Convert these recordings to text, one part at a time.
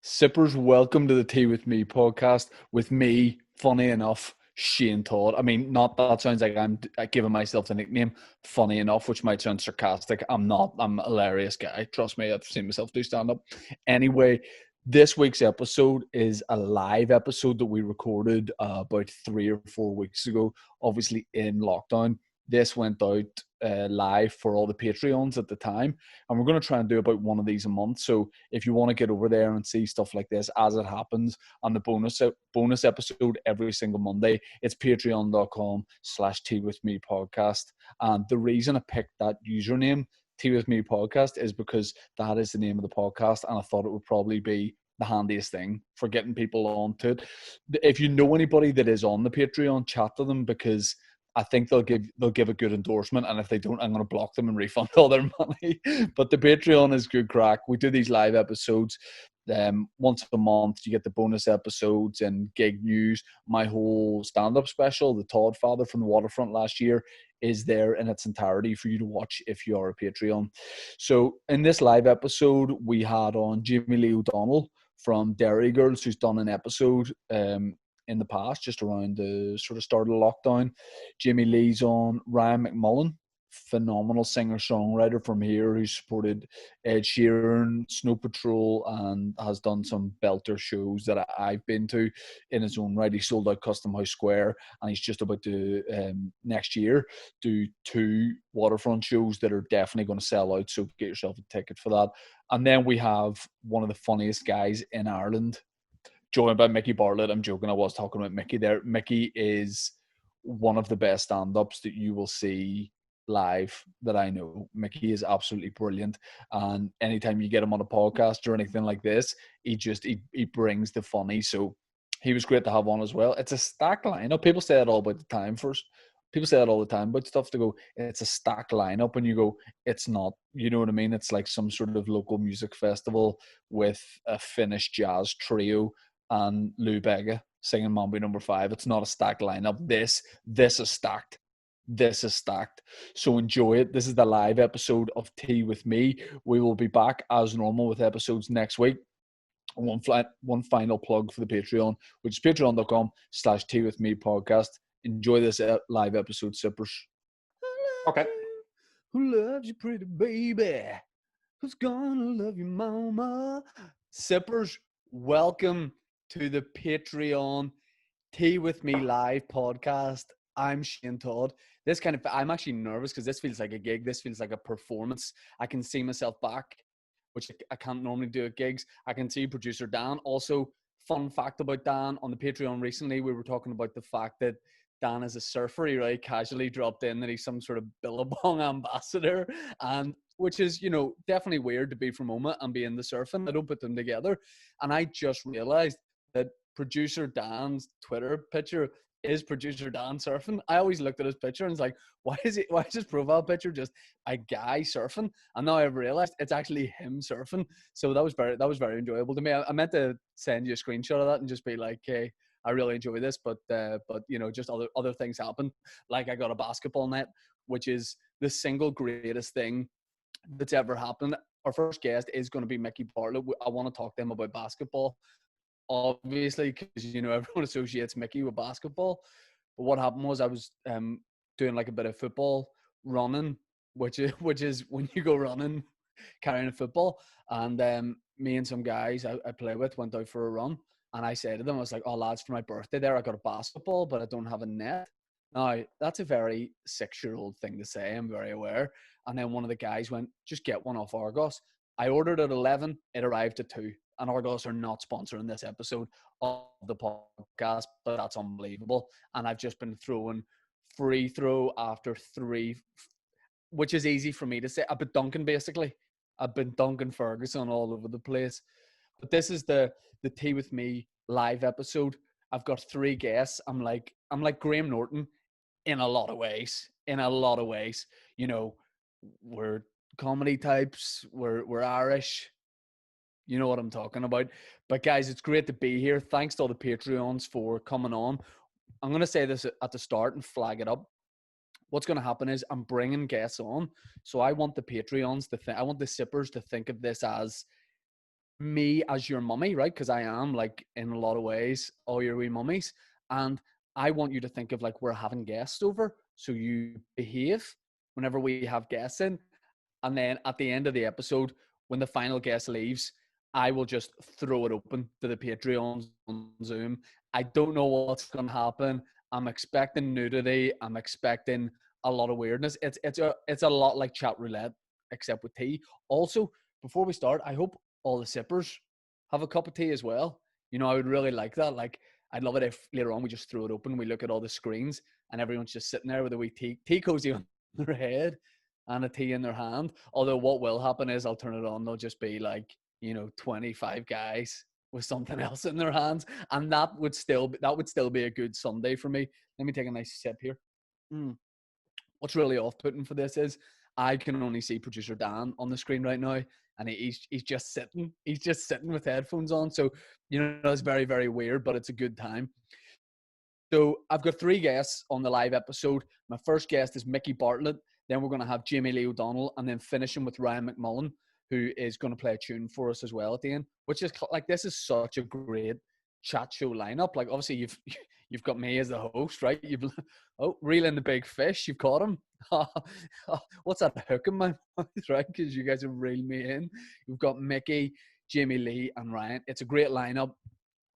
Sippers, welcome to the Tea with Me podcast with me, funny enough, Shane Todd. I mean, not that sounds like I'm giving myself the nickname, funny enough, which might sound sarcastic. I'm not. I'm a hilarious guy. Trust me, I've seen myself do stand up. Anyway, this week's episode is a live episode that we recorded about 3 or 4 weeks ago, obviously in lockdown. This went out live for all the Patreons at the time, and we're going to try and do about one of these a month. So if you want to get over there and see stuff like this as it happens on the bonus episode every single Monday, it's patreon.com/tea with me podcast. And the reason I picked that username, Tea with Me podcast, is because that is the name of the podcast, and I thought it would probably be the handiest thing for getting people onto it. If you know anybody that is on the Patreon, chat to them, because I think they'll give a good endorsement, and if they don't, I'm going to block them and refund all their money. But the Patreon is good crack. We do these live episodes once a month. You get the bonus episodes and gig news. My whole stand-up special, The Todd Father from the Waterfront last year, is there in its entirety for you to watch if you are a Patreon. So in this live episode, we had on Jamie Lee O'Donnell from Dairy Girls, who's done an episode in the past, just around the sort of start of lockdown. Jamie Lee's on. Ryan McMullen, phenomenal singer-songwriter from here, who supported Ed Sheeran, Snow Patrol, and has done some belter shows that I've been to in his own right. He sold out Custom House Square, and he's just about to, next year, do 2 Waterfront shows that are definitely going to sell out, so get yourself a ticket for that. And then we have one of the funniest guys in Ireland, joined by Mickey Bartlett. I'm joking. I was talking about Mickey there. Mickey is one of the best stand-ups that you will see live that I know. Mickey is absolutely brilliant. And anytime you get him on a podcast or anything like this, he brings the funny. So he was great to have on as well. It's a stacked lineup. People say that all about the time first. People say that all the time about stuff, to go, it's a stacked lineup, and you go, it's not. You know what I mean? It's like some sort of local music festival with a Finnish jazz trio and Lou Bega singing Mambo Number 5. It's not a stacked lineup. This is stacked. This is stacked. So enjoy it. This is the live episode of Tea with Me. We will be back as normal with episodes next week. One final plug for the Patreon, which is patreon.com/tea with me podcast. Enjoy this live episode, sippers. Okay. Who loves you, pretty baby? Who's gonna love you, mama? Sippers, welcome to the Patreon Tea with Me live podcast. I'm Shane Todd. I'm actually nervous because this feels like a gig. This feels like a performance. I can see myself back, which I can't normally do at gigs. I can see producer Dan. Also, fun fact about Dan, on the Patreon recently, we were talking about the fact that Dan is a surfer. He right casually dropped in that he's some sort of Billabong ambassador, and which is, definitely weird to be from Oma and be in the surfing. I don't put them together. And I just realized that producer Dan's Twitter picture is producer Dan surfing. I always looked at his picture and was like, why is his profile picture just a guy surfing? And now I've realized it's actually him surfing. So that was very enjoyable to me. I meant to send you a screenshot of that and just be like, hey, I really enjoy this, but just other things happened. Like I got a basketball net, which is the single greatest thing that's ever happened. Our first guest is going to be Mickey Bartlett. I want to talk to him about basketball, obviously, because everyone associates Mickey with basketball. But what happened was I was doing like a bit of football running, which is when you go running carrying a football, and me and some guys I play with went out for a run, and I said to them, I was like, oh lads, for my birthday there I got a basketball, but I don't have a net. Now that's a very 6-year-old thing to say, I'm very aware. And then one of the guys went, just get one off Argos. I ordered at 11, it arrived at 2. And Argos are not sponsoring this episode of the podcast, but that's unbelievable. And I've just been throwing free throw after three, which is easy for me to say. I've been dunking, basically. I've been dunking Ferguson all over the place. But this is the Tea with Me live episode. I've got 3 guests. I'm like Graham Norton in a lot of ways. We're comedy types. We're Irish. You know what I'm talking about. But guys, it's great to be here. Thanks to all the Patreons for coming on. I'm going to say this at the start and flag it up. What's going to happen is I'm bringing guests on. So I want the Patreons I want the sippers to think of this as me as your mummy, right? Because I am, like, in a lot of ways, all your wee mummies. And I want you to think of like we're having guests over. So you behave whenever we have guests in. And then at the end of the episode, when the final guest leaves, I will just throw it open to the Patreons on Zoom. I don't know what's going to happen. I'm expecting nudity. I'm expecting a lot of weirdness. It's a lot like chat roulette, except with tea. Also, before we start, I hope all the sippers have a cup of tea as well. You know, I would really like that. Like, I'd love it if later on we just throw it open. We look at all the screens and everyone's just sitting there with a wee tea cozy on their head and a tea in their hand. Although what will happen is I'll turn it on. They'll just be like, 25 guys with something else in their hands, and that would still be a good Sunday for me. Let me take a nice sip here. What's really off-putting for this is I can only see producer Dan on the screen right now, and he's just sitting. He's just sitting with headphones on. So it's very, very weird, but it's a good time. So I've got 3 guests on the live episode. My first guest is Mickey Bartlett. Then we're going to have Jamie Lee O'Donnell, and then finishing with Ryan McMullen, who is going to play a tune for us as well at the end. Which is like, this is such a great chat show lineup. Like, obviously you've got me as the host, right? You've reeling the big fish. You've caught him. What's that hook in my mouth, right? Because you guys have reeled me in. You've got Mickey, Jamie Lee, and Ryan. It's a great lineup.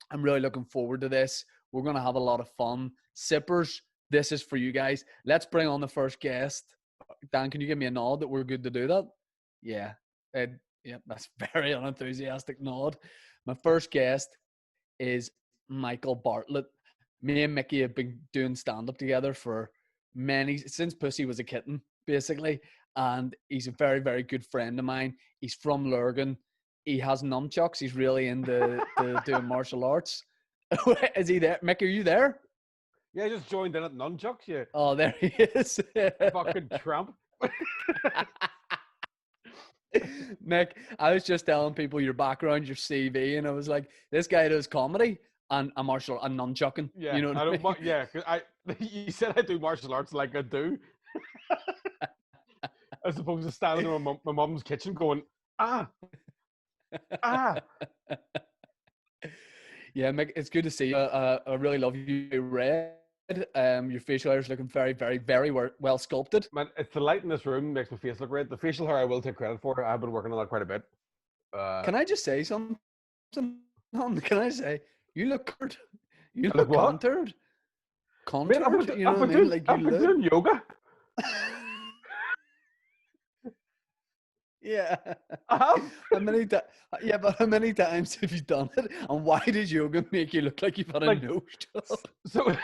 I'm really looking forward to this. We're going to have a lot of fun. Sippers, this is for you guys. Let's bring on the first guest. Dan, can you give me a nod that we're good to do that? Yeah. Yeah, that's very unenthusiastic nod. My first guest is Michael Bartlett. Me and Mickey have been doing stand-up together since Pussy was a kitten, basically. And he's a very, very good friend of mine. He's from Lurgan. He has nunchucks. He's really into doing martial arts. Is he there? Mick, are you there? Yeah, I just joined in at nunchucks, yeah. Oh, there he is. Fucking tramp. Mick, I was just telling people your background, your CV, and I was like, this guy does comedy and a nunchucking. Yeah, you know what I mean? Yeah, because you said I do martial arts like I do. As opposed to standing in my mum's kitchen going, ah. Yeah, Mick, it's good to see you. I really love you, Red. Your facial hair is looking very, very, very well sculpted. Man, it's the light in this room makes my face look red. The facial hair I will take credit for. I've been working on that quite a bit. Can I just say something? Can I say you look good? You look contoured. Contoured. I've been doing yoga. Yeah. How many times have you done it? And why did yoga make you look like you've had a nose job? So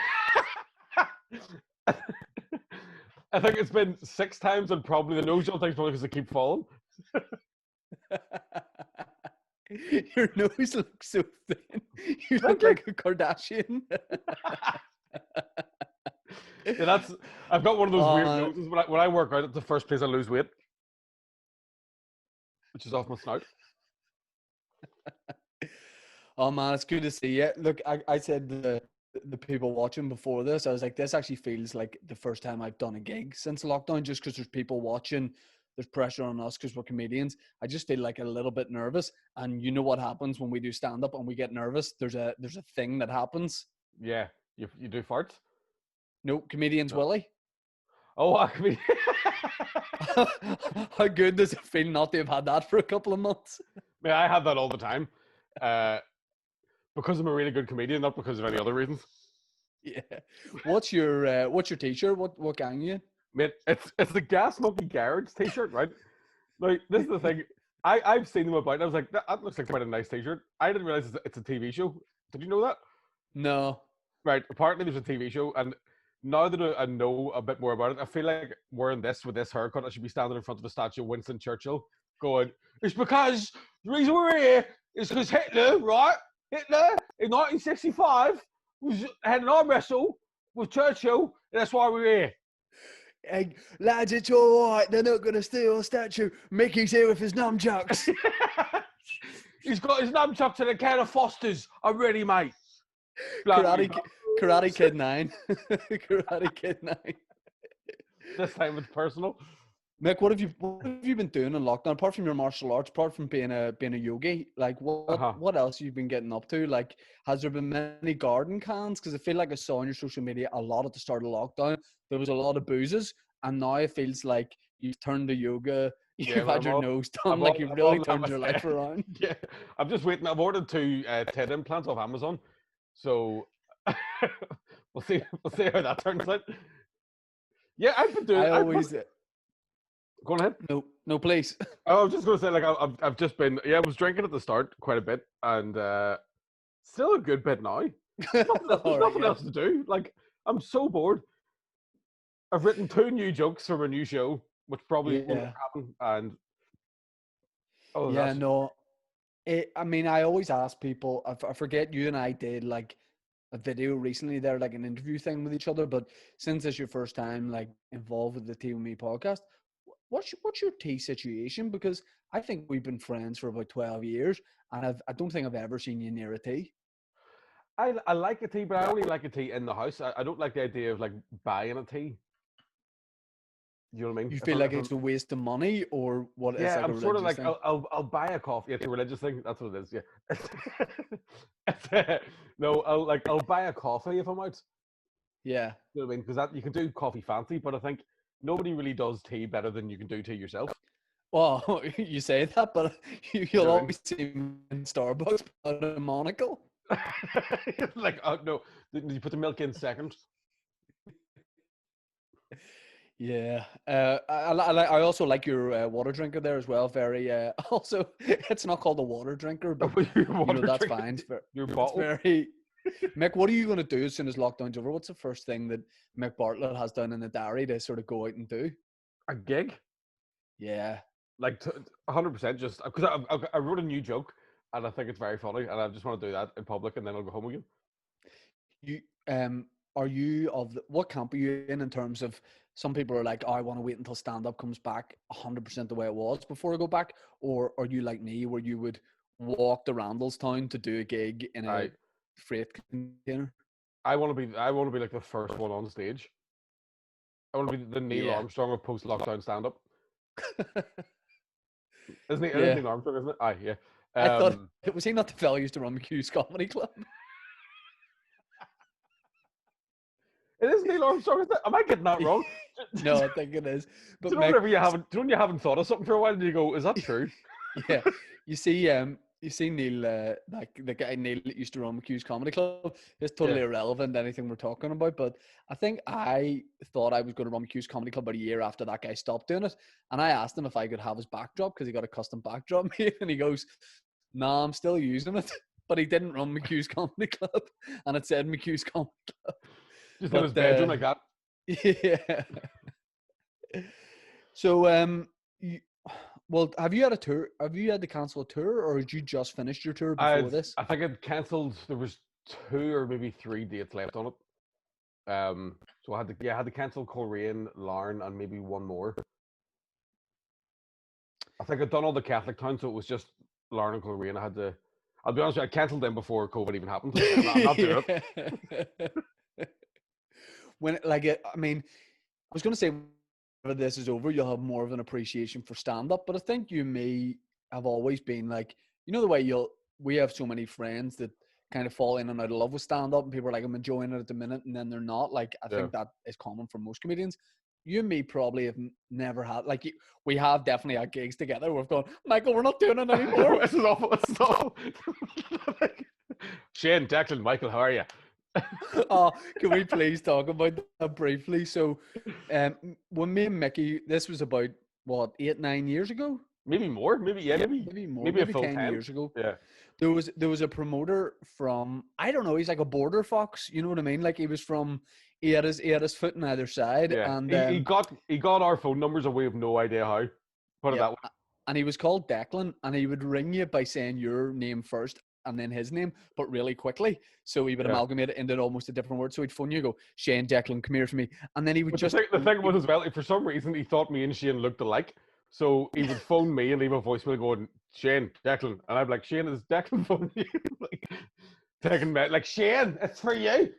I think it's been 6 times, and probably the nose job thing's probably because I keep falling. Your nose looks so thin. You look like a Kardashian. Yeah, I've got one of those weird noses. When I work out, it's the first place I lose weight, which is off my snout. Oh man, it's good to see you. Look, I said the people watching before this, I was like, this actually feels like the first time I've done a gig since lockdown, just because there's people watching. There's pressure on us because we're comedians. I just feel like a little bit nervous. And you know what happens when we do stand up and we get nervous? There's a thing that happens. Yeah, you do farts. No, comedians Willie. Oh, I mean, how good does it feel not to have had that for a couple of months? Man, I have that all the time. Because I'm a really good comedian, not because of any other reasons. Yeah. What's your t-shirt? What gang are you in? Mate, it's the Gas Monkey Garage t-shirt, right? Like, this is the thing. I've seen them about, and I was like, that looks like quite a nice t-shirt. I didn't realize it's a TV show. Did you know that? No. Right. Apparently, there's a TV show, and now that I know a bit more about it, I feel like wearing this with this haircut, I should be standing in front of a statue of Winston Churchill, going, "It's because the reason we're here is because Hitler, right? Hitler in 1965 had an arm wrestle with Churchill, and that's why we're here." Hey, lads, it's all right. They're not going to steal a statue. Mickey's here with his nunchucks. He's got his nunchucks and a can of Fosters. I'm ready, mate. Karate Kid 9. Karate Kid 9. This time it's personal. Mick, what have you been doing in lockdown apart from your martial arts, apart from being a yogi? Like what else have you been getting up to? Like, has there been many garden cans? Because I feel like I saw on your social media a lot at the start of lockdown. There was a lot of boozes, and now it feels like you've turned to yoga. Yeah, You've had your nose done. I'm Like on, you've I'm really on turned your that. life around. Yeah, I'm just waiting. I've ordered 2 TED implants off Amazon, so we'll see how that turns out. Yeah, I've been doing. I always Go on ahead. no place. I was just going to say, like, I've just been. Yeah, I was drinking at the start quite a bit, and still a good bit now. There's All right, nothing yeah. else to do. Like, I'm so bored. I've written 2 new jokes for a new show, which probably will never Yeah. happen. And Yeah, that's no. I mean, I always ask people. I forget you and I did like a video recently there, like an interview thing with each other. But since it's your first time like involved with the Tea with Me podcast, what's your tea situation? Because I think we've been friends for about 12 years, and I don't think I've ever seen you near a tea. I like a tea, but I only like a tea in the house. I don't like the idea of like buying a tea. You know what I mean? You feel like it's a waste of money, or what? It's Yeah, like a I'm sort of religious like thing. I'll buy a coffee. It's a religious thing. That's what it is. Yeah. No, I'll buy a coffee if I'm out. Yeah. You know what I mean? Because that you can do coffee fancy, but I think nobody really does tea better than you can do tea yourself. Well, you say that, but You you'll know what I mean? always see me in Starbucks without a monocle. Like, oh no, did you put the milk in second? Yeah, I also like your water drinker there as well. Very also, it's not called a water drinker, but Your you know water that's drink, fine. your It's bottle, very Mick. What are you going to do as soon as lockdown's over? What's the first thing that Mick Bartlett has done in the diary to sort of go out and do? a gig, Yeah, like 100%. Just because I wrote a new joke and I think it's very funny, and I just want to do that in public, and then I'll go home again. you are you what camp are you in terms of? Some people are like, oh, I want to wait until stand up comes back 100% the way it was before I go back, or are you like me where you would walk to Randallstown to do a gig in a I freight container? I want to be like the first one on stage. I want to be the Neil Yeah. Armstrong of post lockdown stand up. Isn't he? It is Yeah. Neil Armstrong, isn't it? Aye, yeah. I thought, was he not the fellow who used to run McHugh's Comedy Club? It is Neil Armstrong, isn't it? Am I getting that wrong? No, I think it is. Do But you know Mick, whenever when you haven't thought of something for a while and you go, is that true? yeah, you see Neil, like the guy Neil that used to run McHugh's Comedy Club. It's totally Yeah. irrelevant to anything we're talking about. But I think I thought I was going to run McHugh's Comedy Club about a year after that guy stopped doing it, and I asked him if I could have his backdrop because he got a custom backdrop made, and he goes, "Nah, I'm still using it." But he didn't run McHugh's Comedy Club, and it said McHugh's Comedy Club. Just in his But bedroom like that. yeah. So, well, have you had a tour? Have you had to cancel a tour, or did you just finish your tour before this? I think I'd cancelled. There was 2 or maybe 3 dates left on it. So I had to cancel Coleraine, Larne, and maybe one more. I think I'd done all the Catholic towns, so it was just Larne and Coleraine. I'll be honest with you, I cancelled them before COVID even happened. I'm not doing it. When, like, I mean, I was going to say, when this is over, you'll have more of an appreciation for stand up. But I think you and me have always been like, you know, the way we have so many friends that kind of fall in and out of love with stand up, and people are like, I'm enjoying it at the minute, and then they're not. Like, I Yeah. think that is common for most comedians. You and me probably have never had, like, we have definitely had gigs together. We've gone, Michael, we're not doing it anymore. This is awful. This is awful. Shane, Declan, Michael, how are you? Oh, can we please talk about that briefly? So, when me and Mickey, this was about what 8, 9 years ago, Maybe more. Maybe maybe more, maybe a maybe full 10 10. years ago. Yeah. There was a promoter from, I don't know, he's like a border fox. You know what I mean? Like he was from, he had his foot on either side, Yeah. and He got our phone numbers and we have no idea how. Put it yeah, that way. and he was called Declan, and he would ring you by saying your name first and then his name, but really quickly. So he would Yeah. amalgamate it into almost a different word. So he'd phone you, go, Shane, Declan, come here to me, and then he would But just. the thing was as well, for some reason he thought me and Shane looked alike. So he would phone me and leave a voicemail going, Shane, Declan. And I'm like, Shane, is Declan phoning you? Taking me, like, Shane, it's for you.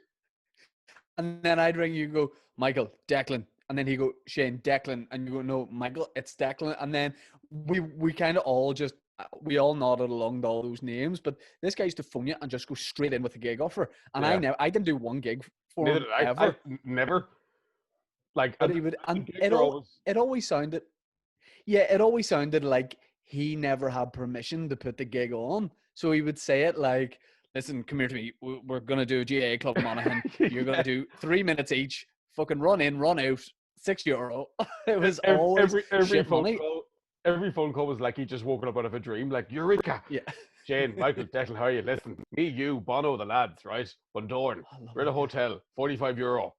And then I'd ring you and go, Michael, Declan, and then he go, Shane, Declan, and you go, no, Michael, it's Declan. And then we kind of all just, we all nodded along to all those names, but this guy used to phone you and just go straight in with a gig offer. And I didn't do one gig for Neither him did I. ever. Never. Like, But and he would, and gigs are always... it always sounded, yeah, it always sounded like he never had permission to put the gig on. So he would say it like, listen, come here to me. We're going to do a GA Club Monaghan. You're going to do 3 minutes each. Fucking run in, run out. €6. It was always every shit phone money. call. Every phone call was like he just woken up out of a dream. Like, Eureka! Yeah. Shane, Michael, Declan, how are you? Listen, me, you, Bono, the lads, right? Bundorn. We're at a hotel. €45.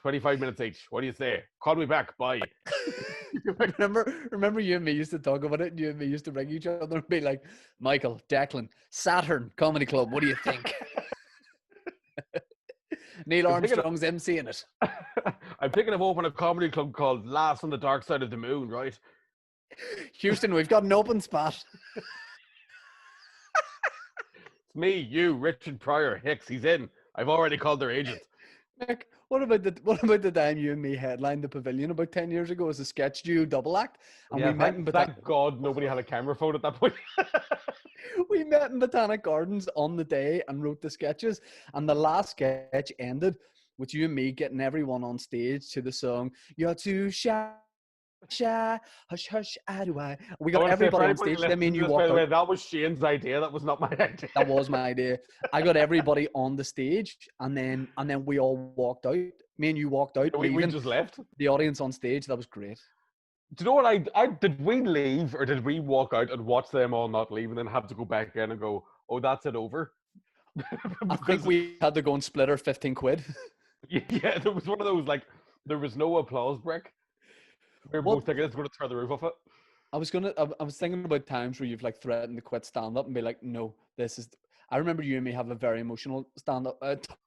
25 minutes each. What do you say? Call me back. Bye. remember you and me used to talk about it, and you and me used to ring each other and be like, Michael, Declan, Saturn Comedy Club, what do you think? Neil Armstrong's MCing it. I'm thinking of opening a comedy club called Last on the Dark Side of the Moon, right? Houston, we've got an open spot. It's me, you, Richard Pryor, Hicks. He's in. I've already called their agent. Nick, what about the time you and me headlined the Pavilion about 10 years ago as a sketch duo double act? And yeah, we met in thank God nobody had a camera phone at that point. We met in Botanic Gardens on the day and wrote the sketches. And the last sketch ended with you and me getting everyone on stage to the song, You're Too Shy, Hush, Hush, I Do I. We got everybody on stage. Then me and you walked out. That was Shane's idea. That was not my idea. That was my idea. I got everybody on the stage, and then we all walked out. Me and you walked out. We just left. The audience on stage. That was great. Do you know what I did? We leave, or did we walk out and watch them all not leave, and then have to go back in and go, oh, that's it over? I think we had to go and split our 15 quid. Yeah, there was one of those, like, there was no applause break. We were both thinking it's going to tear the roof off it. I was thinking about times where you've like threatened to quit stand up and be like, no, this is. I remember you and me have a very emotional stand up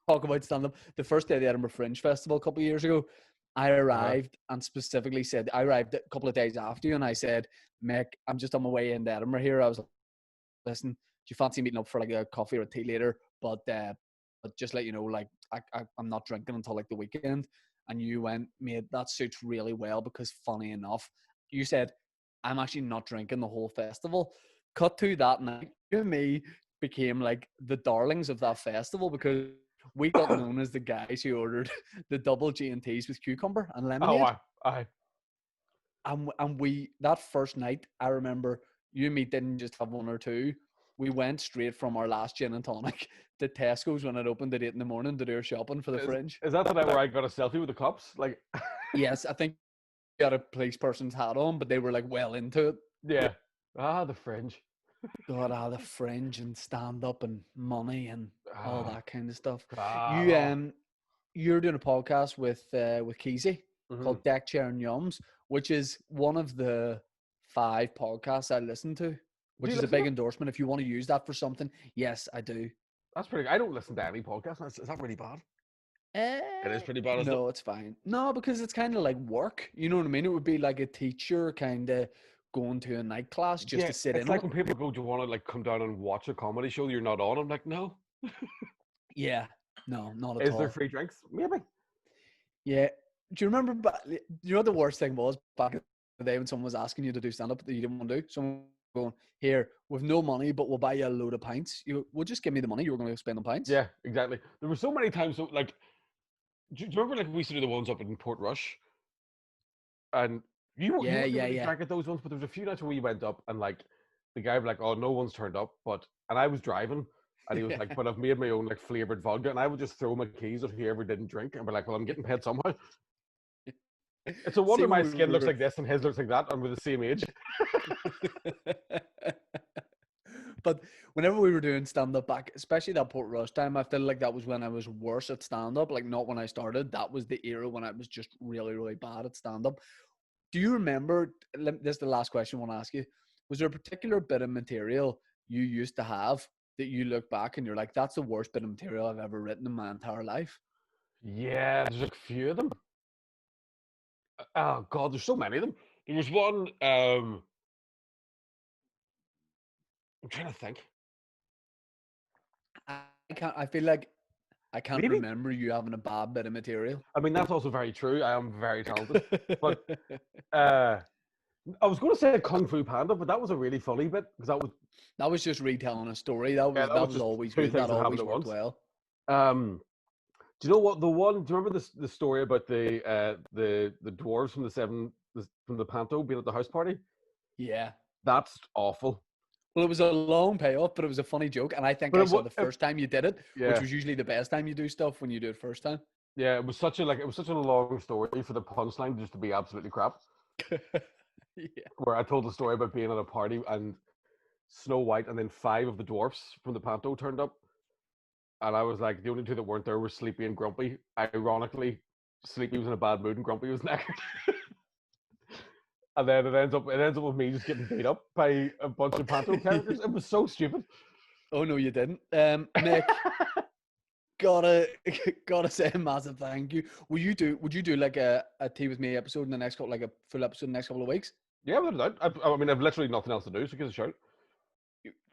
talk about stand up. The first day of the Edinburgh Fringe Festival a couple of years ago, I arrived and specifically said, I arrived a couple of days after you, and I said, Mick, I'm just on my way into Edinburgh here. I was like, listen, do you fancy meeting up for like a coffee or a tea later? But just let you know, like I'm not drinking until like the weekend. And you went, mate, that suits really well because funny enough, you said, I'm actually not drinking the whole festival. Cut to that night, you and me became like the darlings of that festival because we got known as the guys who ordered the double G&Ts with cucumber and lemonade. Oh, aye. And we, that first night, I remember you and me didn't just have one or two. We went straight from our last gin and tonic to Tesco's when it opened at 8 a.m. to do our shopping for the Fringe. Is that the night where I got a selfie with the cops? Like, yes, I think we had a police person's hat on, but they were like well into it. Yeah. The Fringe. God, the Fringe and stand up and money and all that kind of stuff. God. You're doing a podcast with Keezy called Deck Chair and Yums, which is one of the 5 podcasts I listen to. Which is a big endorsement. If you want to use that for something, yes, I do. That's pretty. I don't listen to any podcast. Is that really bad? It is pretty bad. No, it's fine. No, because it's kind of like work. You know what I mean? It would be like a teacher kind of going to a night class just to sit in. It's like when people go, "Do you want to like come down and watch a comedy show?" You're not on. I'm like, no. Yeah, no, not at all. Is there free drinks? Maybe. Yeah. Do you remember? You know what the worst thing was back in the day when someone was asking you to do stand up that you didn't want to do? Someone going, here, with no money, but we'll buy you a load of pints. You will just give me the money. You were going to spend on pints. Yeah, exactly. There were so many times. So, like, do you remember like we used to do the ones up in Portrush? And you drank at those ones, but there was a few nights where we went up and like the guy was like, "Oh, no one's turned up," and I was driving, and he was like, "But I've made my own like flavored vodka," and I would just throw my keys at whoever didn't drink, and be like, "Well, I'm getting paid somehow." It's a wonder my skin looks like this and his looks like that, and we're the same age. But whenever we were doing stand-up back, especially that Portrush time, I feel like that was when I was worse at stand-up. Like, not when I started. That was the era when I was just really, really bad at stand-up. Do you remember, this is the last question I want to ask you, was there a particular bit of material you used to have that you look back and you're like, that's the worst bit of material I've ever written in my entire life? Yeah, there's a few of them. Oh God, there's so many of them. There was one. I'm trying to think. I can't. I feel like I can't Really? remember you having a bad bit of material. I mean, that's also very true. I am very talented. But uh, I was going to say Kung Fu Panda, but that was a really funny bit because that was just retelling a story. That yeah, was that was just always two good. things That that happened always at worked once. well. Do you know what the one? Do you remember the story about the dwarves from from the panto being at the house party? Yeah. That's awful. Well, it was a long payoff, but it was a funny joke. And I think But I saw the first time you did it, which yeah, was usually the best time you do stuff when you do it first time. yeah, it was such a long story for the punchline just to be absolutely crap. Yeah. Where I told the story about being at a party and Snow White and then 5 of the dwarfs from the panto turned up. And I was like, the only 2 that weren't there were Sleepy and Grumpy. Ironically, Sleepy was in a bad mood and Grumpy was knackered. And then it ends up with me just getting beat up by a bunch of panto characters. It was so stupid. Oh no, you didn't. Mick, gotta say a massive thank you. Would you do like a tea with me episode in the next couple, like a full episode in the next couple of weeks? Yeah, without a doubt. I mean, I've literally nothing else to do, so give us a shout.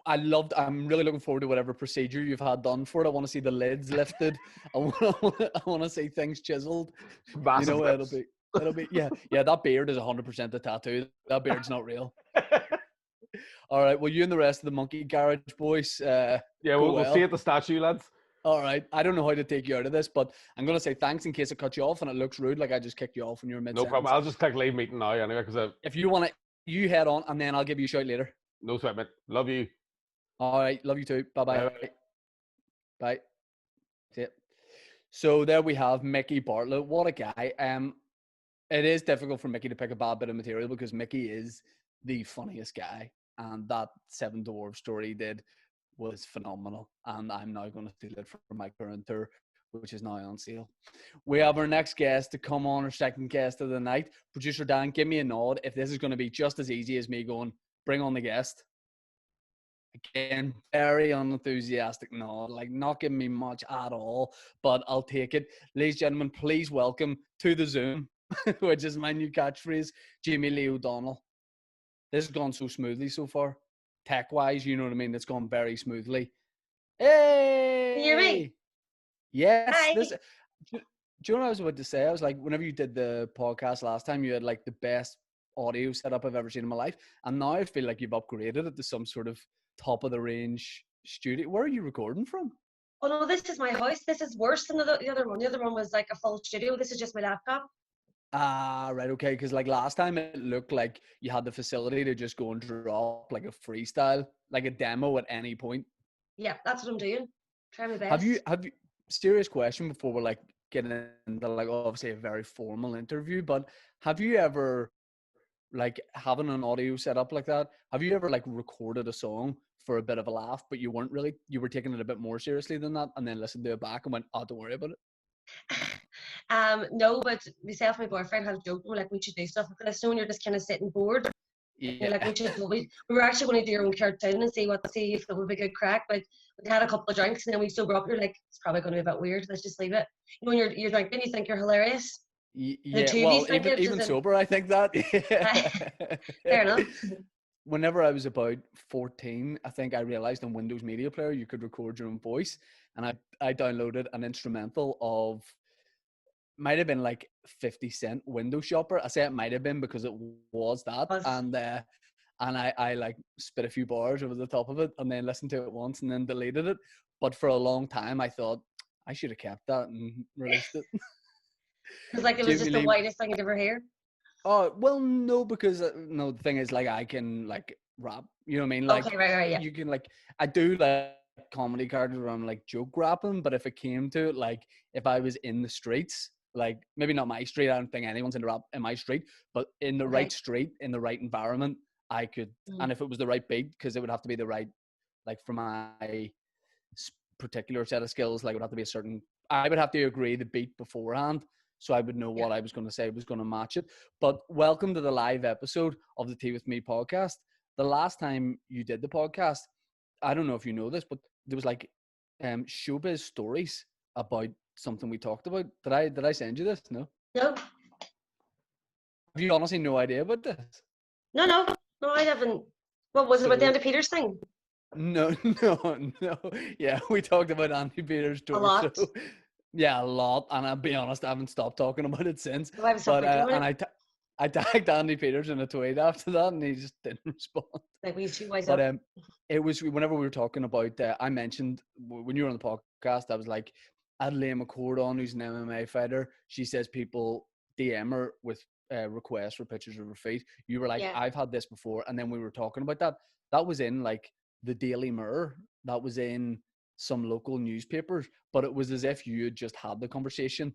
I'm really looking forward to whatever procedure you've had done for it. I want to see the lids lifted. I want to see things chiseled. Massive lips. it'll be yeah. That beard is 100% a tattoo. That beard's not real. All right. Well, you and the rest of the Monkey Garage boys. Yeah, we'll see you at the statue, lads. All right. I don't know how to take you out of this, but I'm going to say thanks in case I cut you off and it looks rude, like I just kicked you off when you were mid-sentence. No problem. I'll just click leave meeting now anyway, because if you want to, you head on and then I'll give you a shout later. No sweat, mate. Love you. All right. Love you too. Bye-bye. Bye. Bye. See it. So there we have Mickey Bartlett. What a guy. It is difficult for Mickey to pick a bad bit of material because Mickey is the funniest guy. And that Seven Dwarfs story he did was phenomenal. And I'm now going to steal it for my current tour, which is now on sale. We have our next guest to come on, our second guest of the night. Producer Dan, give me a nod if this is going to be just as easy as me going, bring on the guest. Again, very unenthusiastic nod, like not giving me much at all, but I'll take it. Ladies and gentlemen, please welcome to the Zoom, which is my new catchphrase, Jamie Lee O'Donnell. This has gone so smoothly so far. Tech-wise, you know what I mean? It's gone very smoothly. Hey! Can you hear me? Yes. Hi. Do you know what I was about to say? I was like, whenever you did the podcast last time, you had like the best audio setup I've ever seen in my life. And now I feel like you've upgraded it to some sort of top of the range studio. Where are you recording from? Oh no, this is my house. This is worse than the other one. The other one was like a full studio. This is just my laptop. Ah, right, okay. Because like last time it looked like you had the facility to just go and drop like a freestyle, like a demo at any point. Yeah, that's what I'm doing. Try my best. Have you serious question before we're like getting into like obviously a very formal interview, but have you ever like having an audio set up like that, have you ever like recorded a song for a bit of a laugh, but you were taking it a bit more seriously than that and then listened to it back and went, oh, don't worry about it? No, but myself and my boyfriend had a joke. We're like, we should do stuff. Because soon you're just kind of sitting bored. Yeah. You're like, we were actually going to do your own cartoon and see if it would be good crack. But we had a couple of drinks and then we sober up. You're like, it's probably going to be a bit weird. Let's just leave it. You know, when you're drinking, you think you're hilarious. Yeah, well, even sober, I think that. Fair enough. Whenever I was about 14, I think I realized on Windows Media Player you could record your own voice, and I downloaded an instrumental of, might have been like 50 Cent Window Shopper. I say it might have been because it was that, and I like spit a few bars over the top of it and then listened to it once and then deleted it. But for a long time, I thought I should have kept that and released it. Because like it was just the whitest thing you'd ever hear. Oh, well, no, because no, the thing is, like, I can like rap, you know what I mean? Like, okay, right, yeah. You can like, I do like comedy characters where I'm like joke rapping, but if it came to it, like, if I was in the streets, like maybe not my street, I don't think anyone's in the rap in my street, but in the right street, in the right environment, I could, and if it was the right beat, because it would have to be the right, like for my particular set of skills, like it would have to be a certain, I would have to agree the beat beforehand. So I would know what I was going to say was going to match it. But welcome to the live episode of the Tea With Me podcast. The last time you did the podcast, I don't know if you know this, but there was like showbiz stories about something we talked about. Did I send you this? No? No. Have you honestly no idea about this? No, I haven't. What was it about the Andy Peters thing? No, no. Yeah, we talked about Andy Peters' A torso. lot. Yeah, a lot. And I'll be honest, I haven't stopped talking about it since. So I was But thinking about it. I tagged Andy Peters in a tweet after that, and he just didn't respond. Like we two wise But up. it was whenever we were talking about. I mentioned when you were on the podcast, I was like, Adelaide McCord on, who's an MMA fighter. She says people DM her with requests for pictures of her feet. You were like, Yeah. I've had this before, and then we were talking about that. That was in like the Daily Mirror. That was in some local newspapers, but it was as if you had just had the conversation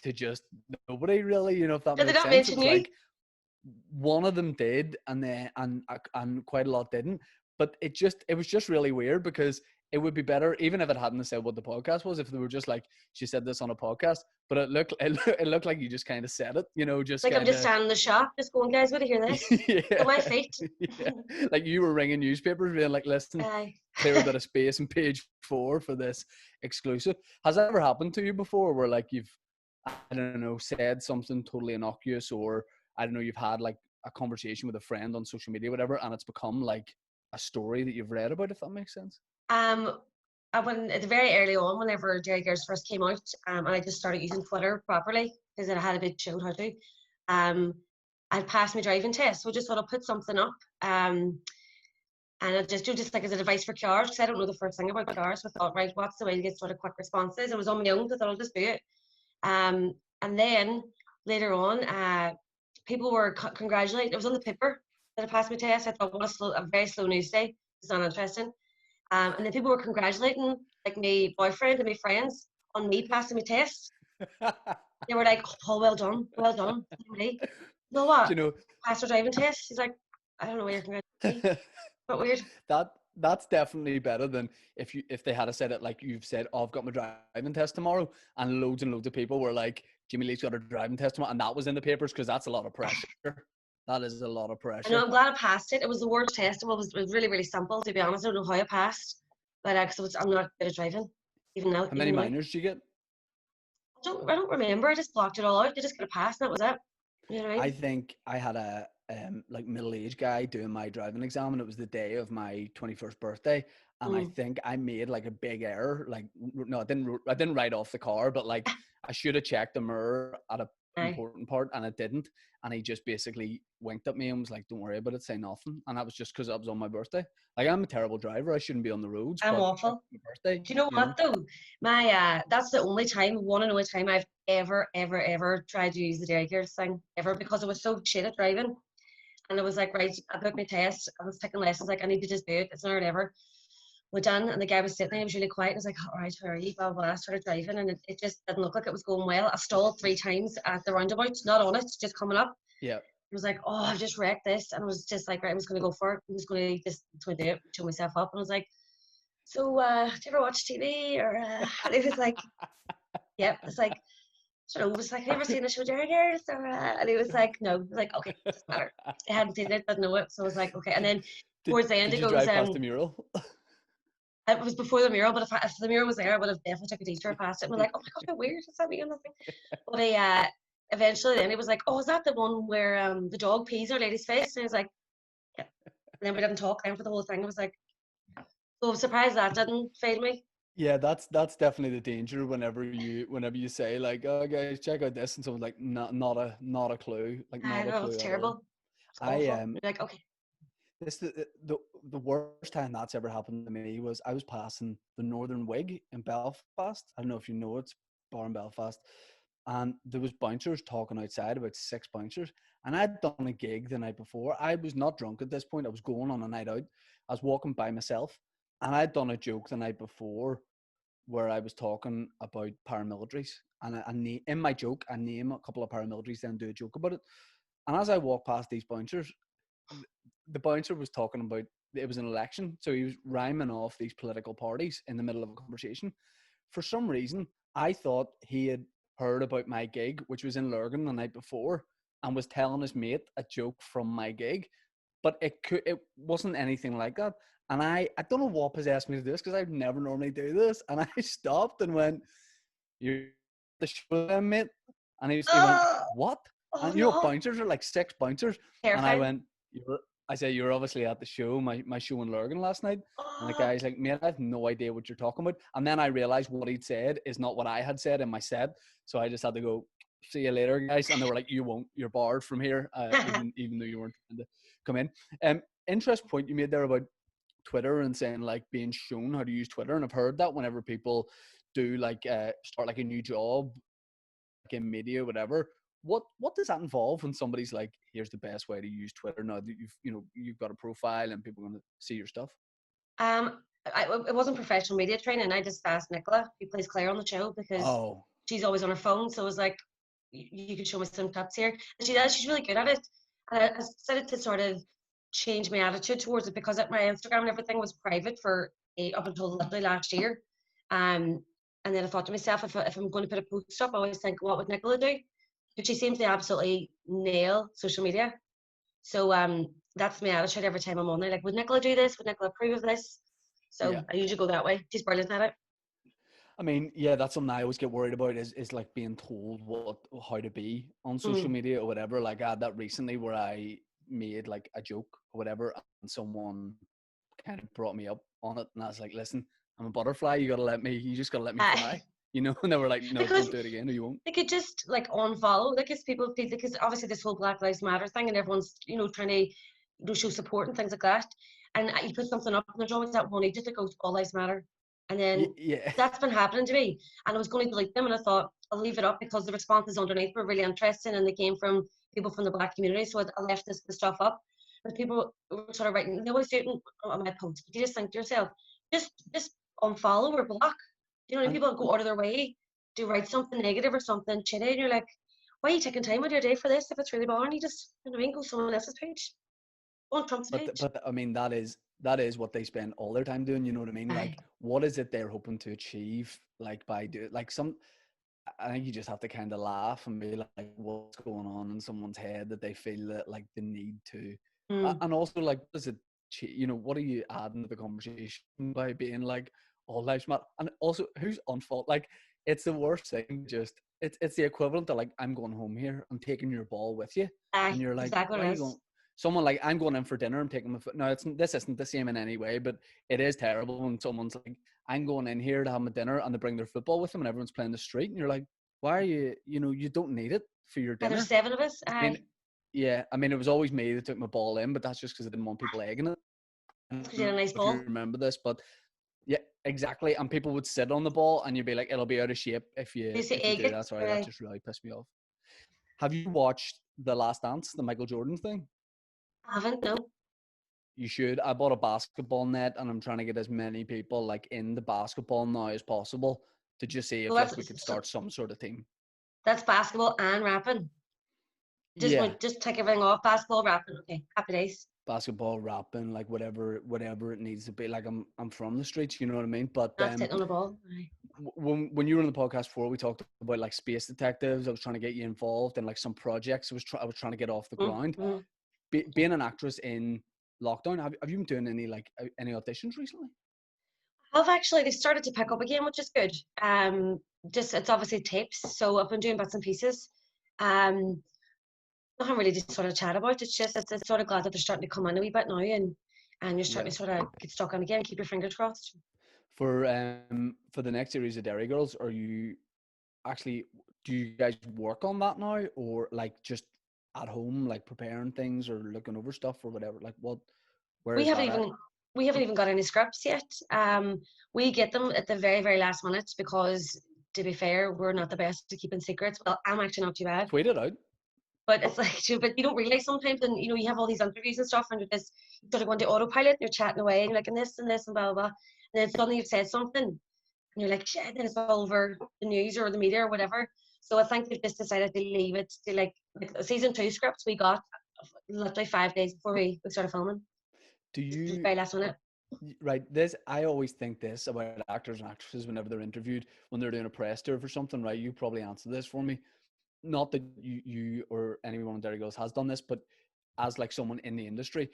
to just nobody really. You know, if that Did they makes not sense. It mention was you? like one of them did, and then and quite a lot didn't. But it was just really weird because it would be better even if it hadn't said what the podcast was. If they were just like, she said this on a podcast, but it looked like you just kind of said it, you know, just Like I'm just kinda, standing in the shop, just going, guys, what do you hear this? yeah, Look at my feet. yeah. Like you were ringing newspapers, being like, listen, Aye. clear a bit of space in page 4 for this exclusive. Has that ever happened to you before, where like you've, I don't know, said something totally innocuous, or I don't know, you've had like a conversation with a friend on social media, whatever, and it's become like a story that you've read about, if that makes sense? When at the very early on, whenever Dairy Girls first came out, and I just started using Twitter properly because I had a bit showed how to. I passed my driving test, so I just thought I'll put something up. And I just like as a device for cars, because I don't know the first thing about cars. So I thought, right, what's the way to get sort of quick responses? I was on my own, so I thought I'll just do it. And then later on, people were congratulating. It was on the paper that I passed my test. I thought, what a very slow news day. It's not interesting. And then people were congratulating, like my boyfriend and my friends, on me passing my test. They were like, "Oh, well done, well done." You know what? Do you know, Passed her driving test. She's like, "I don't know why you're congratulating me." But weird. that's definitely better than if they had said it like you've said, oh, I've got my driving test tomorrow, and loads of people were like, Jimmy Lee's got a driving test tomorrow, and that was in the papers, because that's a lot of pressure. That is a lot of I know. pressure. I'm glad I passed it. It was the worst test. It was really, really simple, to be honest. I don't know how I passed, but because I'm not good at driving, even now. How many minors do you get? I don't remember. I just blocked it all out. I just got a pass, and that was it. You know what I mean? I think I had a like middle-aged guy doing my driving exam, and it was the day of my 21st birthday, and I think I made like a big error. Like, no, I didn't write off the car, but like I should have checked the mirror at a important part, and it didn't. And he just basically winked at me and was like, "Don't worry about it, say nothing." And that was just because it was on my birthday. Like, I'm a terrible driver. I shouldn't be on the roads. I'm but awful. my birthday, Do you know what though? My that's the one and only time I've ever tried to use the Dairy Girls thing ever, because I was so shit at driving. And I was like, right, I booked my test. I was taking lessons, like, I need to just do it. It's not whatever. We're done. And the guy was sitting there, he was really quiet. I was like, all right, how are you? Blah, blah, blah. I started driving, and it just didn't look like it was going well. I stalled 3 times at the roundabout, not on it, just coming up. yeah. I was like, oh, I've just wrecked this. And I was just like, right, I was going to go for it. I was going to do it, show myself up. And I was like, so do you ever watch TV? Or and it was like, yep. It's like, so it was like, have you ever seen the show Dairy Girls? Or, and he was like, no. I was like, okay, doesn't matter. I hadn't seen it, didn't know it. So I was like, okay. And then towards the end, did it you goes, drive past the mural? it was before the mural, but if the mural was there, I would have definitely took a teacher past it. And we're like, oh my god, how weird. Is that me or nothing? But he, eventually then he was like, oh, is that the one where the dog pees our lady's face? And I was like, yeah. And then we didn't talk then for the whole thing. I was like, so I'm surprised that didn't fail me. Yeah, that's definitely the danger whenever you say like, oh guys, check out this, and someone's like, not a clue, like not I a know, clue it's at terrible. all. It's awful. You're like, okay. This the worst time that's ever happened to me was I was passing the Northern Wig in Belfast. I don't know if you know, it's a bar in Belfast, and there was bouncers talking outside, about 6 bouncers, and I'd done a gig the night before. I was not drunk at this point. I was going on a night out. I was walking by myself, and I'd done a joke the night before where I was talking about paramilitaries, and in my joke, I name a couple of paramilitaries, then do a joke about it. And as I walked past these bouncers, the bouncer was talking about, it was an election, so he was rhyming off these political parties in the middle of a conversation. For some reason, I thought he had heard about my gig, which was in Lurgan the night before, and was telling his mate a joke from my gig, but it wasn't anything like that. And I don't know what possessed me to do this, because I would never normally do this. And I stopped and went, "You're the show then, mate?" And he went, "What?" Oh, And no. bouncers are like 6 bouncers. Terrifying. And I went, I say you were obviously at the show, my show in Lurgan last night, and the guy's like, "Mate, I have no idea what you're talking about." And then I realized what he'd said is not what I had said in my set, so I just had to go, "See you later, guys." And they were like, "You won't. You're barred from here, even though you weren't trying to come in." Interest point you made there about Twitter and saying like being shown how to use Twitter, and I've heard that whenever people do like start like a new job, like in media, whatever. What does that involve when somebody's like, here's the best way to use Twitter now that you've got a profile and people are going to see your stuff? It wasn't professional media training. I just asked Nicola, who plays Claire on the show, because she's always on her phone. So I was like, you could show me some tips here. And she does. She's really good at it. And I started to sort of change my attitude towards it, because my Instagram and everything was private for up until literally last year. And then I thought to myself, if I'm going to put a post up, I always think, what would Nicola do? But she seems to absolutely nail social media. So that's my attitude every time I'm on there. Like, would Nicola do this? Would Nicola approve of this? So yeah. I usually go that way. She's brilliant at it. I mean, yeah, that's something I always get worried about is like being told how to be on social media or whatever. Like I had that recently where I made like a joke or whatever, and someone kind of brought me up on it, and I was like, "Listen, I'm a butterfly. You just gotta let me fly." You know, and they were like, "No, don't do it again, or you won't." They could just like unfollow, because people, because obviously this whole Black Lives Matter thing, and everyone's trying to show support and things like that. And you put something up, and there's always that one agent that goes, "All lives matter," and then that's been happening to me. And I was going to delete them, and I thought I'll leave it up because the responses underneath were really interesting, and they came from people from the Black community. So I left the stuff up. But people were sort of writing, they always do it on my posts. But you just think to yourself, just unfollow or block. People go out of their way to write something negative or something shitty, and you're like, why are you taking time out of your day for this? If it's really boring, you just, go someone else's page. On Trump's page. But I mean, that is what they spend all their time doing. You know what I mean? Like, what is it they're hoping to achieve? Like by doing I think you just have to kind of laugh and be like, what's going on in someone's head that they feel that like the need to, and also like, what is it? What are you adding to the conversation by being like, all lives matter? And also, who's on fault? Like, it's the worst thing. Just it's the equivalent to like, I'm going home here. I'm taking your ball with you, and you're like, exactly why are you going? Someone like, I'm going in for dinner. I'm taking my foot. No, this isn't the same in any way, but it is terrible when someone's like, I'm going in here to have my dinner, and they bring their football with them, and everyone's playing the street, and you're like, why are you? You don't need it for your dinner. There's 7 of us. I mean, it was always me that took my ball in, but that's just because I didn't want people egging it. Because you had a nice ball. If you remember this, but yeah, exactly. And people would sit on the ball, and you'd be like, it'll be out of shape if you do that. Sorry, that just really pissed me off. Have you watched The Last Dance, the Michael Jordan thing? I haven't, no. You should. I bought a basketball net, and I'm trying to get as many people like in the basketball now as possible to just see if we could start some sort of team. That's basketball and rapping. Just take everything off. Basketball, rapping. Okay, happy days. Basketball, rapping, like whatever it needs to be. Like I'm from the streets, you know what I mean? But not sitting on the ball. When you were on the podcast before, we talked about like space detectives. I was trying to get you involved in like some projects. I was trying to get off the ground. Being an actress in lockdown, have you been doing any auditions recently? I've actually, they've started to pick up again, which is good. It's obviously tapes, so I've been doing bits and pieces. Nothing really to sort of chat about. It's sort of glad that they're starting to come in a wee bit now, and you're starting to sort of get stuck on again. Keep your fingers crossed. For the next series of Dairy Girls, do you guys work on that now, or like just at home, like preparing things or looking over stuff or whatever? Like we haven't even got any scripts yet. We get them at the very, very last minute because, to be fair, we're not the best at keeping secrets. Well, I'm actually not too bad. Tweet it out. But it's like, but you don't realize sometimes, and you have all these interviews and stuff, and you're just sort of going to autopilot, and you're chatting away, and you're like, and this and blah, blah, blah. And then suddenly you've said something, and you're like, shit, then it's all over the news or the media or whatever. So I think they've just decided to leave it to like season 2 scripts we got literally 5 days before we started filming. Do you very last minute? Right. I always think this about actors and actresses whenever they're interviewed, when they're doing a press tour for something, right? You probably answer this for me. Not that you or anyone on Dairy Girls has done this, but as like someone in the industry,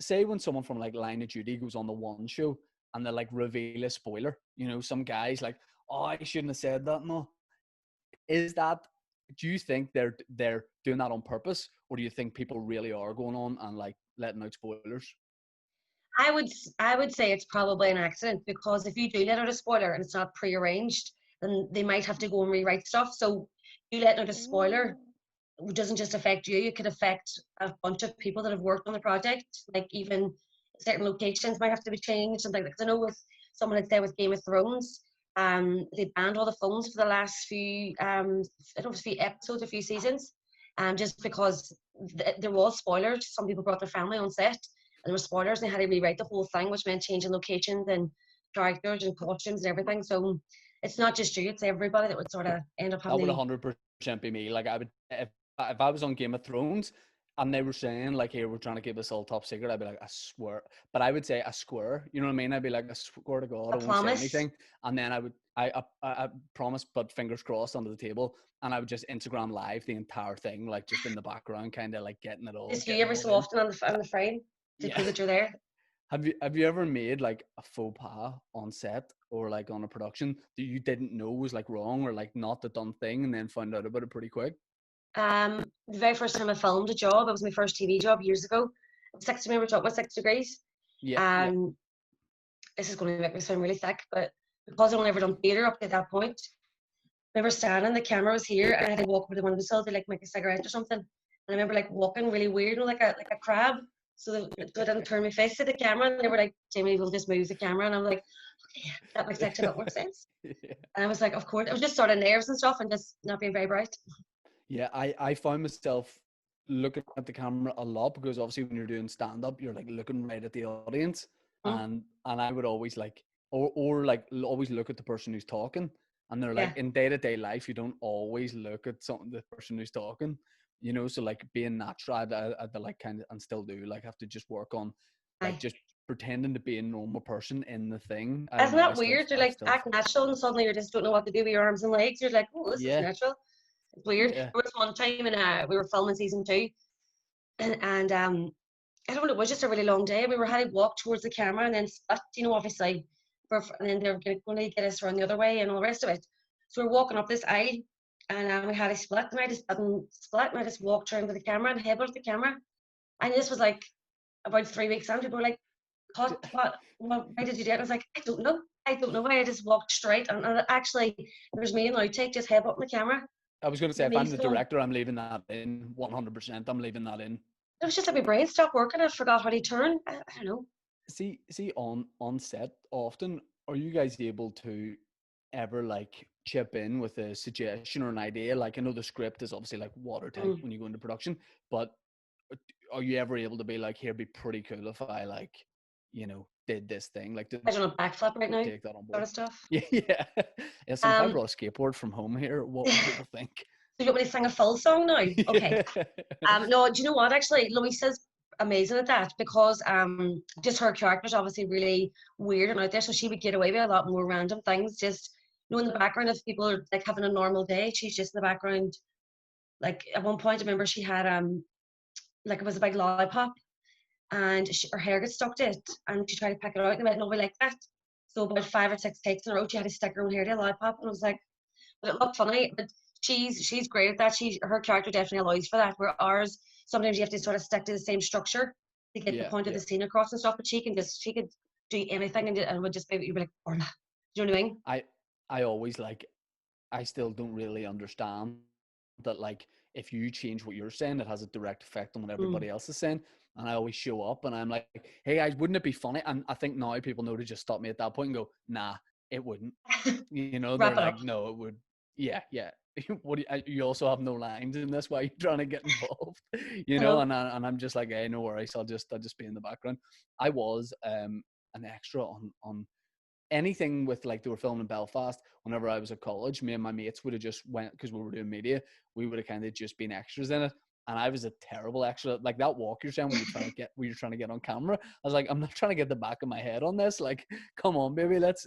say when someone from like Line of Duty goes on the one show and they like reveal a spoiler, some guys like, oh, I shouldn't have said that. No. Do you think they're doing that on purpose, or do you think people really are going on and like letting out spoilers? I would say it's probably an accident, because if you do let out a spoiler and it's not prearranged, then they might have to go and rewrite stuff. So you letting out a spoiler doesn't just affect you; it could affect a bunch of people that have worked on the project. Like even certain locations might have to be changed and things. Because I know with someone had said with Game of Thrones, they banned all the phones for the last few I don't know, a few episodes, a few seasons, just because there was spoilers. Some people brought their family on set, and there were spoilers, and they had to rewrite the whole thing, which meant changing locations and characters and costumes and everything. So it's not just you; it's everybody that would sort of end up That having. would 100% be me. Like I would, if I was on Game of Thrones and they were saying like, "Here, we're trying to keep this all top secret," I'd be like, "I swear," but I would say, "I swear," you know what I mean? I'd be like, "I swear to God, A I won't say promise. anything," and then I promise, but fingers crossed under the table, and I would just Instagram live the entire thing, like just in the background, kind of like getting it all. Just you Getting every it so all in. often on the frame to Yeah. prove that you're there. Have you ever made like a faux pas on set or like on a production that you didn't know was like wrong or like not the done thing and then found out about it pretty quick? The very first time I filmed a job, it was my first TV job years ago. We were talking about 6 degrees. Yeah, yeah. Um, this is going to make me sound really thick, but because I'd only ever done theatre up to that point, I remember standing, the camera was here, and I had to walk over to one of the cell to like make a cigarette or something. And I remember like walking really weird, like a crab. So I didn't turn my face to the camera, and they were like, "Jamie, we'll just move the camera." And I'm like, "Okay, that makes actually a lot more sense." Yeah. And I was like, "Of course." It was just sort of nerves and stuff, and just not being very bright. Yeah, I found myself looking at the camera a lot because obviously when you're doing stand up, you're like looking right at the audience, Mm. and I would always like or like always look at the person who's talking, and they're like Yeah. in day-to-day life you don't always look at the person who's talking, you know. So like being natural, I like kind of and still do like have to just work on like Aye. just pretending to be a normal person in the thing. I don't Isn't know. that weird? You're I like still act natural, and suddenly you just don't know what to do with your arms and legs. You're like, "Oh, this is yeah natural." It's weird. yeah There was one time, and we were filming season 2, and I don't know, it was just a really long day. We were had to walk towards the camera and then split, obviously, and then they were going to get us around the other way and all the rest of it. So we're walking up this aisle, and we had a split, and I just didn't split, and I just walked around to the camera and headbutted the camera. And this was like about 3 weeks on. People were like, what, why did you do it? And I was like, I don't know. I don't know why. I just walked straight, and actually, there was me and outtake just headbutting the camera. I was going to say, if Me I'm the film. director, I'm leaving that in 100%. I'm leaving that in. It was just like my brain stopped working. I forgot how to turn. I don't know. See, on set, often are you guys able to ever like chip in with a suggestion or an idea? Like I know the script is obviously like watertight when you go into production, but are you ever able to be like, here, be pretty cool if I like, did this thing, like I don't know, backflip right now, take that on sort board? of stuff. Yeah, yeah. Listen, if I Um, brought a skateboard from home here, what would people think? so you want me to sing a full song now? Okay. No, do you know what? Actually, Louisa's amazing at that, because just her character's obviously really weird and out there, so she would get away with a lot more random things. Just in the background, if people are like having a normal day, she's just in the background. Like at one point, I remember she had like it was a big lollipop, and her hair got stuck to it, and she tried to pick it out, and it went nobody like that. So about 5 or 6 takes in a row, she had to stick her own hair to a lollipop, and I was like, but it looked funny. But she's great at that. Her character definitely allows for that. Where ours, sometimes you have to sort of stick to the same structure to get the Yeah, point of yeah. the scene across and stuff. But she could do anything, and would just be, you'd be like, Orla. Do you know what I mean? I always like, I still don't really understand that like if you change what you're saying, it has a direct effect on what everybody else is saying. And I always show up and I'm like, hey guys, wouldn't it be funny? And I think now people know to just stop me at that point and go, nah, it wouldn't. Wrap They're it like, up. no, it would. Yeah, yeah. You also have no lines in this. Why are you trying to get involved? And I'm just like, hey, no worries. I'll just be in the background. I was an extra on anything with like they were filming in Belfast. Whenever I was at college, me and my mates would have just went, because we were doing media, we would have kind of just been extras in it. And I was a terrible extra. Like that walk you're saying when you're trying to get on camera. I was like, I'm not trying to get the back of my head on this. Like, come on, baby, let's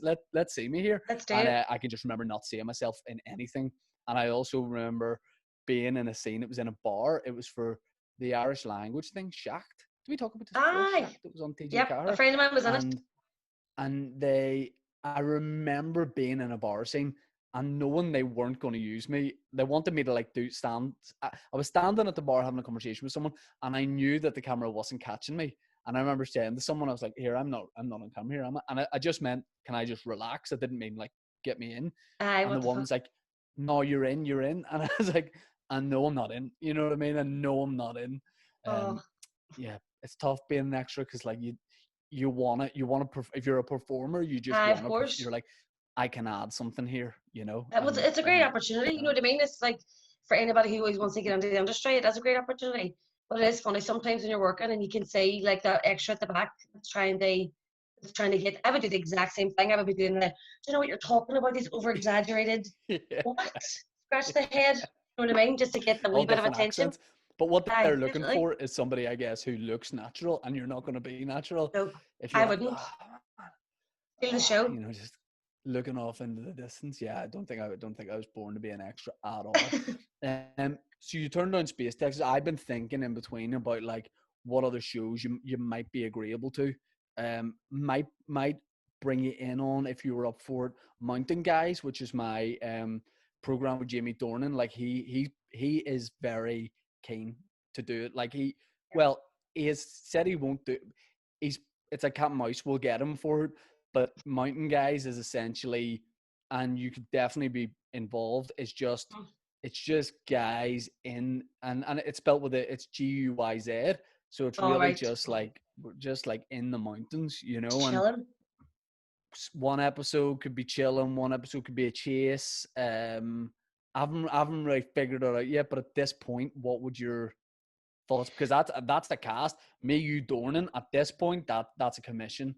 see me here. Let's do And it. I can just remember not seeing myself in anything. And I also remember being in a scene. It was in a bar. It was for the Irish language thing, Shacked. Did we talk about this before? Aye. Shacked. It was on TG Yep. Carr. A friend of mine was in it. And I remember being in a bar scene and knowing they weren't going to use me, they wanted me to like stand. I was standing at the bar having a conversation with someone, and I knew that the camera wasn't catching me. And I remember saying to someone, I was like, "Here, I'm not on camera here, am I?" And I just meant, "Can I just relax?" I didn't mean like get me in. And the woman's like, "No, you're in." And I was like, "I know I'm not in." You know what I mean? I know I'm not in. Yeah, it's tough being an extra because like you want to. If you're a performer, you just want of to. course. You're like, I can add something here, you know. It's a great opportunity. You know what I mean? It's like for anybody who always wants to get into the industry, it is a great opportunity. But it is funny sometimes when you're working and you can see like that extra at the back that's trying to get. I would do the exact same thing. I would be doing do you know what you're talking about? These over exaggerated what? Scratch the head. You know what I mean? Just to get the wee bit of attention. Accents. But what they're looking for is somebody, I guess, who looks natural, and you're not going to be natural. No, if you're I wouldn't. Feel the show. You know, just looking off into the distance. Yeah, I don't think I was born to be an extra at all. So you turned down Space Texas. I've been thinking in between about like what other shows you might be agreeable to. Might bring you in on if you were up for it. Mountain Guys, which is my program with Jamie Dornan. Like he is very keen to do it. Like he has said he won't do. It's a cat and mouse. We'll get him for it. But Mountain Guys is essentially, and you could definitely be involved. It's just guys in, and it's spelled with it's GUYZ. So it's really just like in the mountains, you know. Chilling. And one episode could be chilling. One episode could be a chase. I haven't really figured it out yet. But at this point, what would your thoughts? Because that's the cast. Me, you, Dornan. At this point, that's a commission.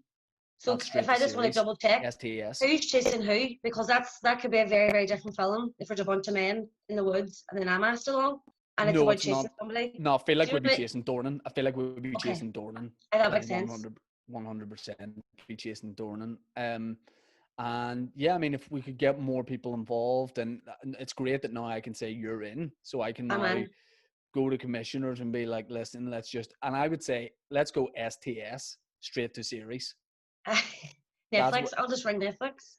So if I just want to double check, STS. Who's chasing who? Because that could be a very, very different film if there's a bunch of men in the woods and then I'm asked along and it's about chasing somebody. No, I feel like we'd be chasing Dornan. I feel like we'd be chasing Dornan. That makes sense. 100% be chasing Dornan. And yeah, I mean, if we could get more people involved, and it's great that now I can say you're in, so I can now go to commissioners and be like, listen, and I would say, let's go STS, straight to series. Netflix. I'll just ring Netflix.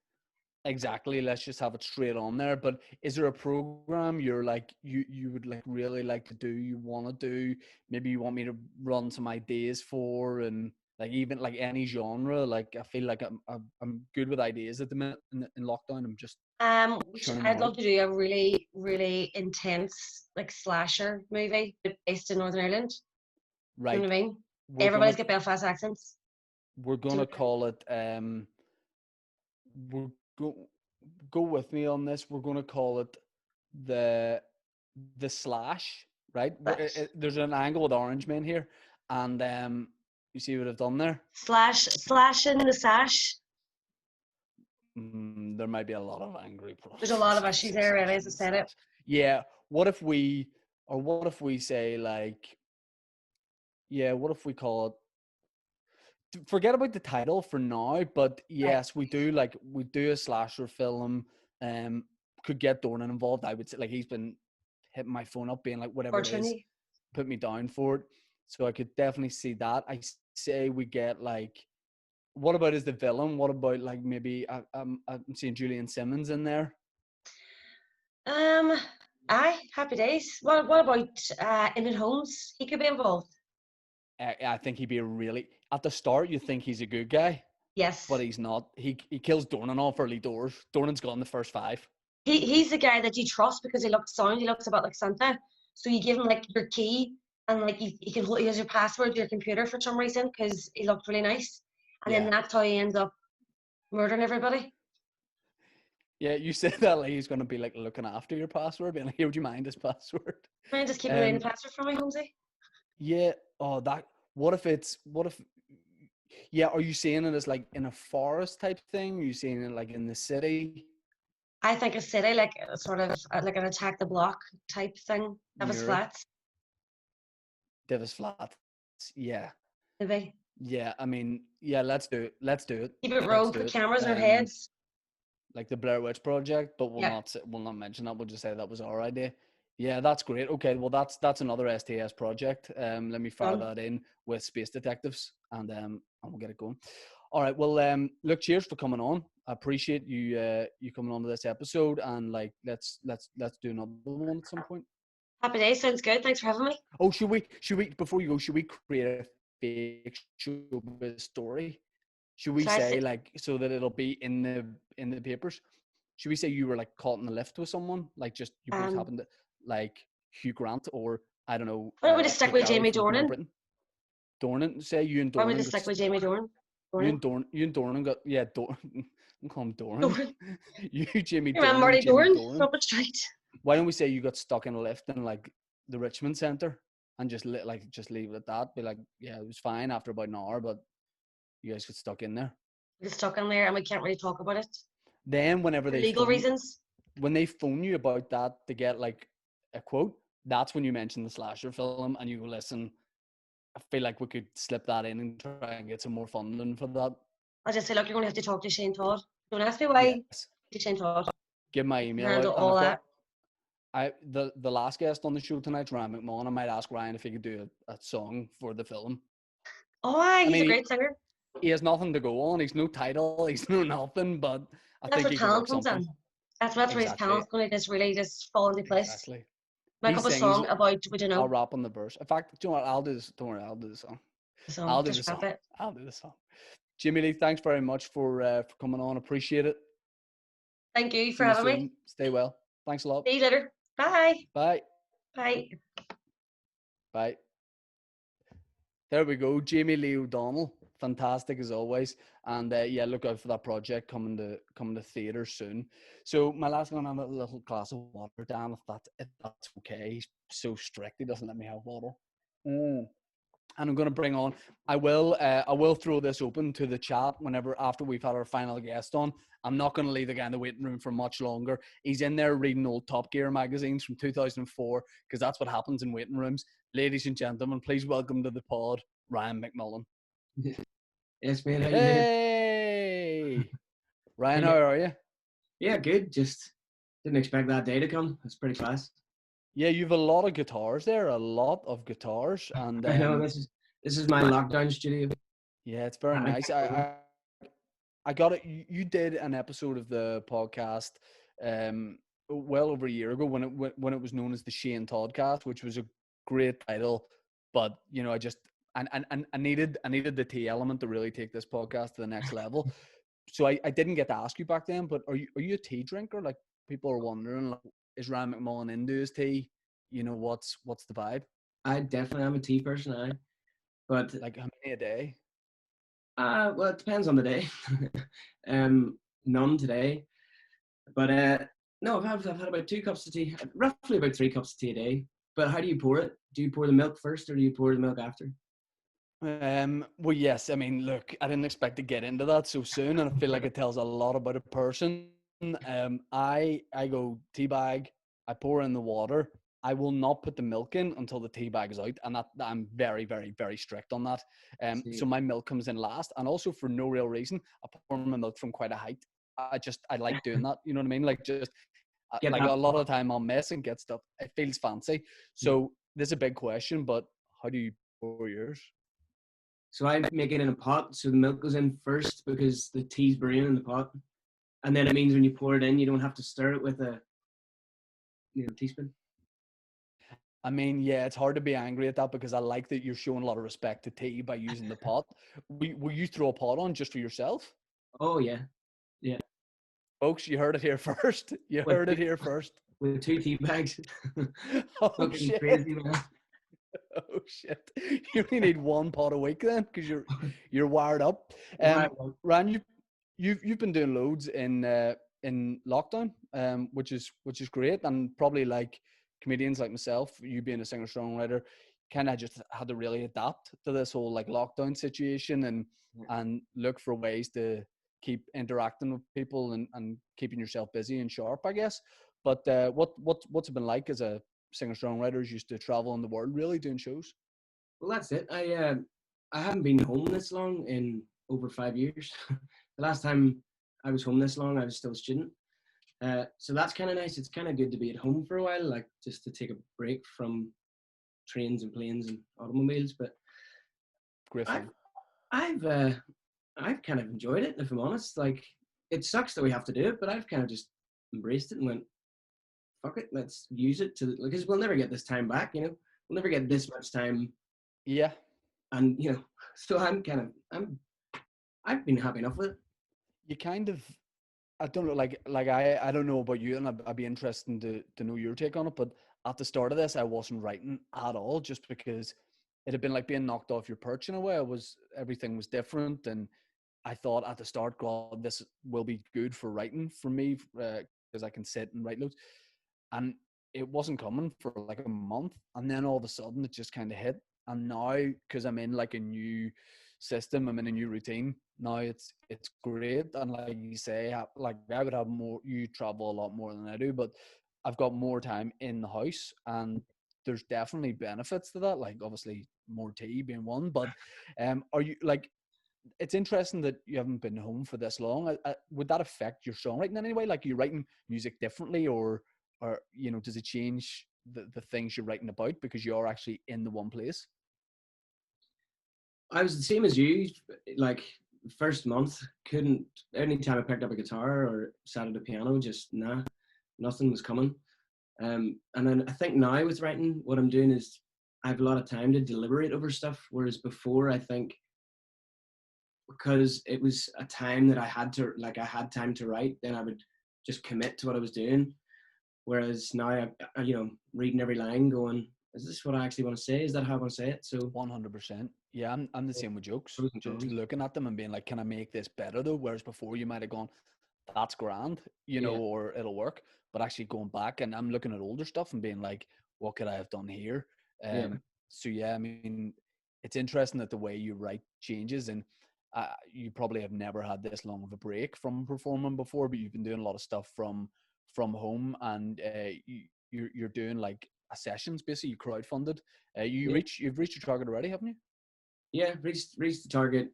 Exactly. Let's just have it straight on there. But is there a program you're like you would like really like to do? You want to do? Maybe you want me to run some ideas for, and like even like any genre. Like I feel like I'm good with ideas at the minute in lockdown. I'm just I'd love to do a really, really intense like slasher movie based in Northern Ireland. Right. You know what I mean? Everybody's got Belfast accents. We're gonna call it. Go with me on this. We're gonna call it the slash. Right. There's an angle with Orange Men here, and you see what I've done there. Slashing the sash. There might be a lot of angry. There's a lot of issues there, really, as I said it. Yeah. What if we say like? Yeah. What if we call it? Forget about the title for now, but yes, we do a slasher film. Could get Dornan involved. I would say, like, he's been hitting my phone up, being like, whatever it is, put me down for it. So I could definitely see that. I say we get like, what about as the villain? What about like maybe I'm seeing Julian Simmons in there. Happy days. What about Emmett Holmes? He could be involved. I think he'd be at the start you think he's a good guy. Yes. But he's not. He kills Dornan off early doors. Dornan's gone the first 5. He's the guy that you trust because he looks sound. He looks about like Santa. So you give him like your key and like he has your password to your computer for some reason because he looked really nice. And then that's how he ends up murdering everybody. Yeah, you said that like he's going to be like looking after your password, being like, "Here, would you mind his password?" Can I just keep away the password from me, Holmesy? Yeah. Oh, what if? Yeah, are you seeing it as like in a forest type thing? Are you seeing it like in the city? I think a city, like sort of like an attack the block type thing. Davis Flats. Davis Flats. Yeah. Maybe. Yeah, I mean, yeah, let's do it. Keep it rogue, put cameras in our heads. Like the Blair Witch Project, but we'll not mention that. We'll just say that was our idea. Yeah, that's great. Okay, well that's another STS project. Let me fire that in with Space Detectives, and we'll get it going. All right. Well, look, cheers for coming on. I appreciate you coming on to this episode, and like let's do another one at some point. Happy days. Sounds good. Thanks for having me. Oh, should we before you go? Should we create a fake showbiz story? Should we Sorry, say like so that it'll be in the papers? Should we say you were like caught in the lift with someone, like just you both happened to like Hugh Grant or I don't know. Why don't we just stick Kate with Galley Jamie from Good Morning Dornan? Britain. Dornan, say you and Why don't we Dornan. just stick with Jamie Dornan? You and Dornan got I'm calling him Dornan. Dornan. You Jimmy You remember Dornan. Marty Jimmy Dornan? Dornan. Robert Street. Why don't we say you got stuck in a lift in like the Richmond Centre and just just leave it at that? Be like, yeah, it was fine after about an hour, but you guys got stuck in there. We get stuck in there and we can't really talk about it. Then whenever For they legal reasons. when they phone you about that to get like a quote, that's when you mention the slasher film and you go, listen, I feel like we could slip that in and try and get some more funding for that. I'll just say, look, you're going to have to talk to Shane Todd. Don't ask me why. Yes. To Shane Todd. Give my email Handle out. all And that. the last guest on the show tonight, Ryan McMullen. I might ask Ryan if he could do a song for the film. Oh, aye, he's mean, a great singer. He has nothing to go on. He's no title. He's no nothing. But I That's think what he can work talent comes something. in. That's where his talent's going to just really just fall into place. Exactly. Make up a song about, we don't know. I'll rap on the verse. In fact, do you know what? I'll do this. Don't worry, I'll do the song. I'll do the song. I'll do the song. Jimmy Lee, thanks very much for coming on. Appreciate it. Thank you for having me. Stay well. Thanks a lot. See you later. Bye. Bye. Bye. Bye. There we go. Jamie Lee O'Donnell. Fantastic as always. And yeah, look out for that project coming to theaters soon. So my last one, I'm a little glass of water, Dan, if that's okay. He's so strict, he doesn't let me have water. And I'm going to bring on, I will throw this open to the chat after we've had our final guest on. I'm not going to leave the guy in the waiting room for much longer. He's in there reading old Top Gear magazines from 2004, because that's what happens in waiting rooms. Ladies and gentlemen, please welcome to the pod, Ryan McMullan. Yes, man. How you doing? Ryan, how are you? Yeah, good. Just didn't expect that day to come. It's pretty fast. Yeah, you've a lot of guitars there, a lot of guitars, and I know this is my lockdown studio. Yeah, it's very nice. I got it. You did an episode of the podcast, well over a year ago when it was known as the Shane Toddcast, which was a great title, but you know, I needed the tea element to really take this podcast to the next level. So I didn't get to ask you back then, but are you a tea drinker? Like, people are wondering, like, is Ryan McMullan into his tea? You know, what's the vibe? I definitely am a tea person, but like, how many a day? Well, it depends on the day. None today, but no, I've had about 2 cups of tea, roughly about 3 cups of tea a day. But how do you pour it? Do you pour the milk first, or do you pour the milk after? Well, yes. I mean, look, I didn't expect to get into that so soon, and I feel like it tells a lot about a person. I go tea bag. I pour in the water. I will not put the milk in until the tea bag is out, and that I'm very, very, very strict on that. So my milk comes in last, and also for no real reason, I pour my milk from quite a height. I like doing that. You know what I mean? Like, just like a lot of the time I'll mess and get stuff. It feels fancy. So this is a big question, but how do you pour yours? So I make it in a pot, so the milk goes in first because the tea's brewing in the pot, and then it means when you pour it in, you don't have to stir it with a teaspoon. I mean, yeah, it's hard to be angry at that because I like that you're showing a lot of respect to tea by using the pot. Will you throw a pot on just for yourself? Oh yeah. Folks, you heard it here first. You heard it here first. With 2 tea bags. Oh shit! Crazy, man. Oh shit! You only need 1 pot a week then, because you're wired up. Ryan, you've been doing loads in lockdown, which is great, and probably like comedians like myself, you being a singer-songwriter, kind of just had to really adapt to this whole like lockdown situation and look for ways to keep interacting with people and keeping yourself busy and sharp, I guess. But what's it been like as a singer-songwriter used to travel in the world, really doing shows? Well, that's it. I haven't been home this long in over 5 years. The last time I was home this long, I was still a student. So that's kind of nice. It's kind of good to be at home for a while, like just to take a break from trains and planes and automobiles. But great fun. I've kind of enjoyed it, if I'm honest. Like, it sucks that we have to do it, but I've kind of just embraced it and went, fuck it, let's use it to, because we'll never get this time back, you know, we'll never get this much time. Yeah. And, you know, so I've been happy enough with it. You kind of, I don't know, I don't know about you, and I'd be interested to know your take on it, but at the start of this, I wasn't writing at all, just because it had been like being knocked off your perch in a way. Everything was different, and I thought at the start, God, this will be good for writing for me, because I can sit and write loads. And it wasn't coming for like a month, and then all of a sudden it just kind of hit. And now, because I'm in like a new system, I'm in a new routine now, it's great. And like you say, like I would have more, you travel a lot more than I do, but I've got more time in the house, and there's definitely benefits to that, like obviously more tea being one. But are you like, it's interesting that you haven't been home for this long. Would that affect your songwriting in any way? Like, are you writing music differently, or you know, does it change the things you're writing about because you're actually in the one place? I was the same as you. Like, first month, couldn't, anytime I picked up a guitar or sat at a piano, just nothing was coming. And then I think now with writing, what I'm doing is I have a lot of time to deliberate over stuff, whereas before, I think, because it was a time that I had time to write, then I would just commit to what I was doing. Whereas now, I you know, reading every line, going, is this what I actually want to say? Is that how I want to say it? So 100%. Yeah, I'm the same with jokes. Just looking at them and being like, can I make this better though? Whereas before you might have gone, that's grand, you know, or it'll work. But actually going back, and I'm looking at older stuff and being like, what could I have done here? So yeah, I mean, it's interesting that the way you write changes, and you probably have never had this long of a break from performing before, but you've been doing a lot of stuff from home, and you're doing like a sessions, basically. You crowdfunded. You've reached your target already, haven't you? Yeah, reached the target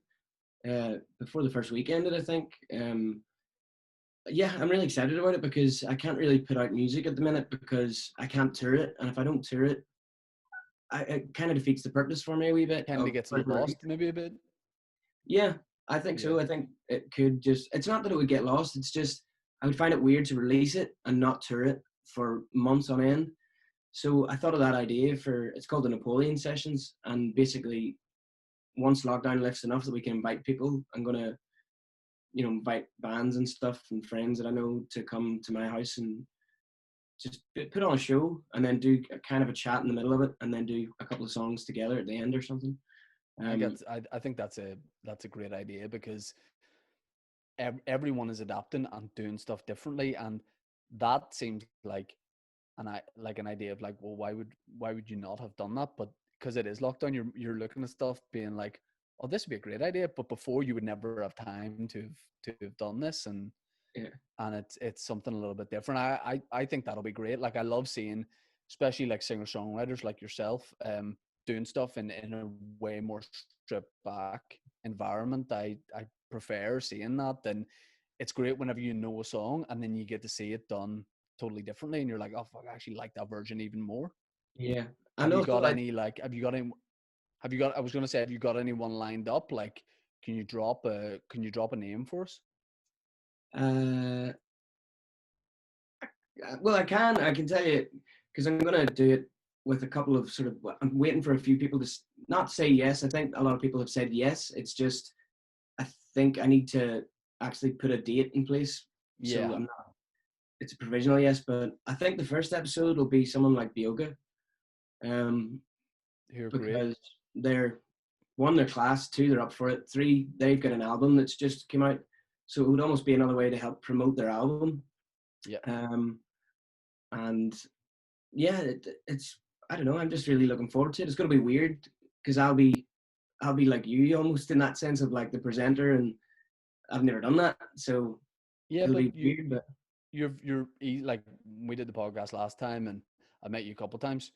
before the first week ended, I think. Yeah, I'm really excited about it because I can't really put out music at the minute because I can't tour it, and if I don't tour it, it kind of defeats the purpose for me a wee bit. Kind of gets lost, maybe a bit. Yeah, I think so. I think it could just, it's not that it would get lost, it's just I would find it weird to release it and not tour it for months on end. So I thought of that idea it's called the Napoleon Sessions, and basically once lockdown lifts enough that we can invite people, I'm going to, you know, invite bands and stuff and friends that I know to come to my house and just put on a show, and then do a kind of a chat in the middle of it, and then do a couple of songs together at the end or something. I think that's a great idea, because everyone is adapting and doing stuff differently, and that seems like an idea of like, well, why would you not have done that? But because it is lockdown, you're looking at stuff being like, oh, this would be a great idea, but before you would never have time to have done this, and it's something a little bit different. I think that'll be great. Like, I love seeing, especially like singer-songwriters like yourself, doing stuff in a way more stripped back environment. I prefer seeing that. Than it's great whenever you know a song and then you get to see it done totally differently, and you're like, oh fuck, I actually like that version even more. Yeah. Have you got any I was going to say, have you got anyone lined up? Like, can you drop a name for us? Well, I can tell you, because I'm going to do it with a couple of I'm waiting for a few people to not say yes. I think a lot of people have said yes. It's just, I think I need to actually put a date in place. Yeah. So it's a provisional yes, but I think the first episode will be someone like Bioga. Because they're class, 2, they're up for it, 3, they've got an album that's just came out. So it would almost be another way to help promote their album. Yeah. And yeah, it's, I don't know, I'm just really looking forward to it. It's going to be weird because I'll be like you almost, in that sense of like the presenter, and I've never done that. So yeah, but weird, but you're like, we did the podcast last time and I met you a couple of times.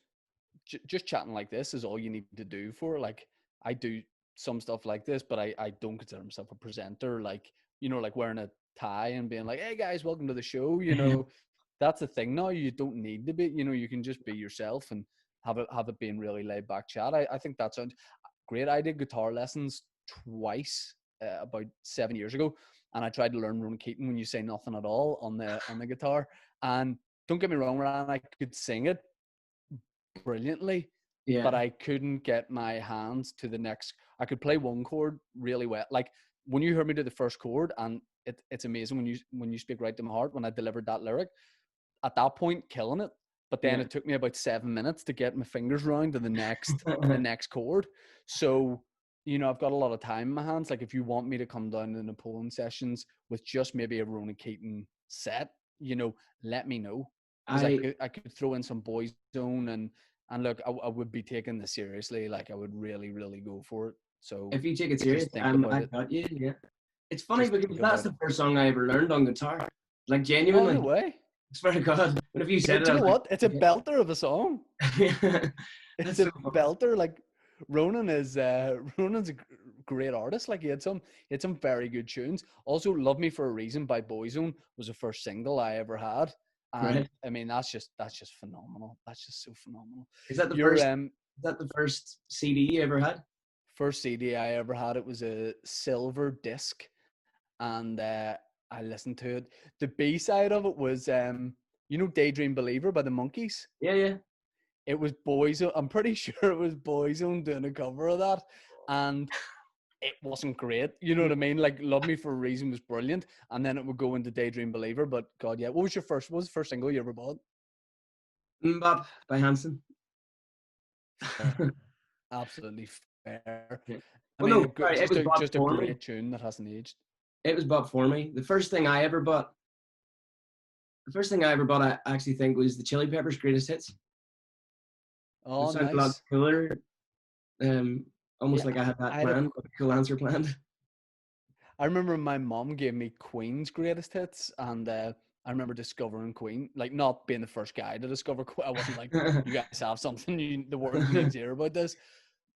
Just chatting like this is all you need to do for, like, I do some stuff like this, but I don't consider myself a presenter, like, you know, like wearing a tie and being like, hey guys, welcome to the show, you know. That's the thing now, you don't need to be, you know, you can just be yourself and have it being really laid back chat. I think that sounds great. I did guitar lessons twice about 7 years ago, and I tried to learn Ronan Keating When You Say Nothing at All on the guitar. And don't get me wrong, Ryan, I could sing it brilliantly, but I couldn't get my hands to the next. I could play one chord really well. Like when you heard me do the first chord, and it's amazing when you speak right to my heart. When I delivered that lyric, at that point, killing it. But then it took me about 7 minutes to get my fingers round to the next chord. So, you know, I've got a lot of time in my hands. Like if you want me to come down to the Napoleon sessions with just maybe a Ronan Keating set, you know, let me know. Because I could throw in some Boyzone and look, I would be taking this seriously. Like I would really, really go for it. So if you take it serious, I got you. Yeah, it's funny because that's the first song I ever learned on guitar. Like genuinely. Oh, no way. It's very good. But if you said do it, you know what? It's a belter of a song. It's a belter. Like Ronan's a great artist. Like he had some very good tunes. Also, "Love Me for a Reason" by Boyzone was the first single I ever had. And I mean, that's just phenomenal. That's just so phenomenal. Is that the first CD you ever had? First CD I ever had. It was a silver disc, and I listened to it. The B side of it was, you know, "Daydream Believer" by the Monkees. Yeah. It was Boyzone. I'm pretty sure it was Boyzone doing a cover of that, and it wasn't great. You know what I mean? Like "Love Me for a Reason" was brilliant, and then it would go into "Daydream Believer." But God, yeah. What was the first single you ever bought? "Mbop" by Hanson. Absolutely fair. Yeah. I mean, it was just a great tune that hasn't aged. It was bought for me. The first thing I ever bought, I actually think was the Chili Peppers' Greatest Hits. Oh, it sounded nice. a lot cooler. Almost like I had that planned, a cool answer planned. I remember my mom gave me Queen's Greatest Hits, and I remember discovering Queen, like not being the first guy to discover Queen. I wasn't like, you guys have something, the world needs to hear about this.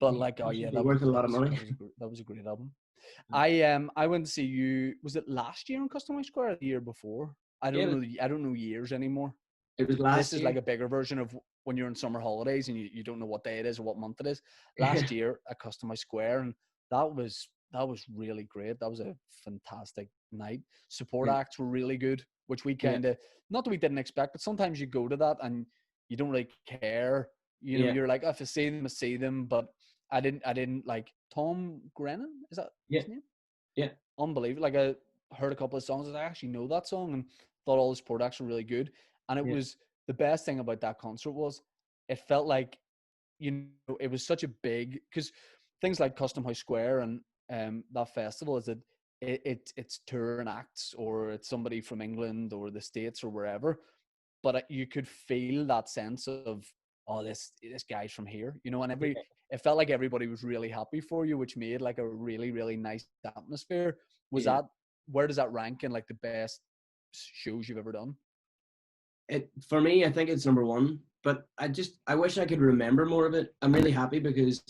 But like, oh yeah, that was worth a lot of money. That was a great album. I went to see you. Was it last year in Custom Square or the year before? I don't know. I don't know years anymore. It was last year. This is like a bigger version of when you're in summer holidays and you don't know what day it is or what month it is. Last year at Custom Square, and that was really great. That was a fantastic night. Support acts were really good, which we kind of not that we didn't expect, but sometimes you go to that and you don't really care. You know, you're like, if I see them, I see them. But I didn't like Tom Grennan. Is that his name? Yeah. Unbelievable. Like I heard a couple of songs. I actually know that song and thought all the support acts were really good. And it was the best thing about that concert was it felt like, you know, it was such a big, because things like Custom House Square and that festival is that it's touring acts or it's somebody from England or the States or wherever, but you could feel that sense of, oh, this guy's from here, you know, and it felt like everybody was really happy for you, which made like a really, really nice atmosphere. Where does that rank in like the best shows you've ever done? For me, I think it's number one, but I wish I could remember more of it. I'm really happy because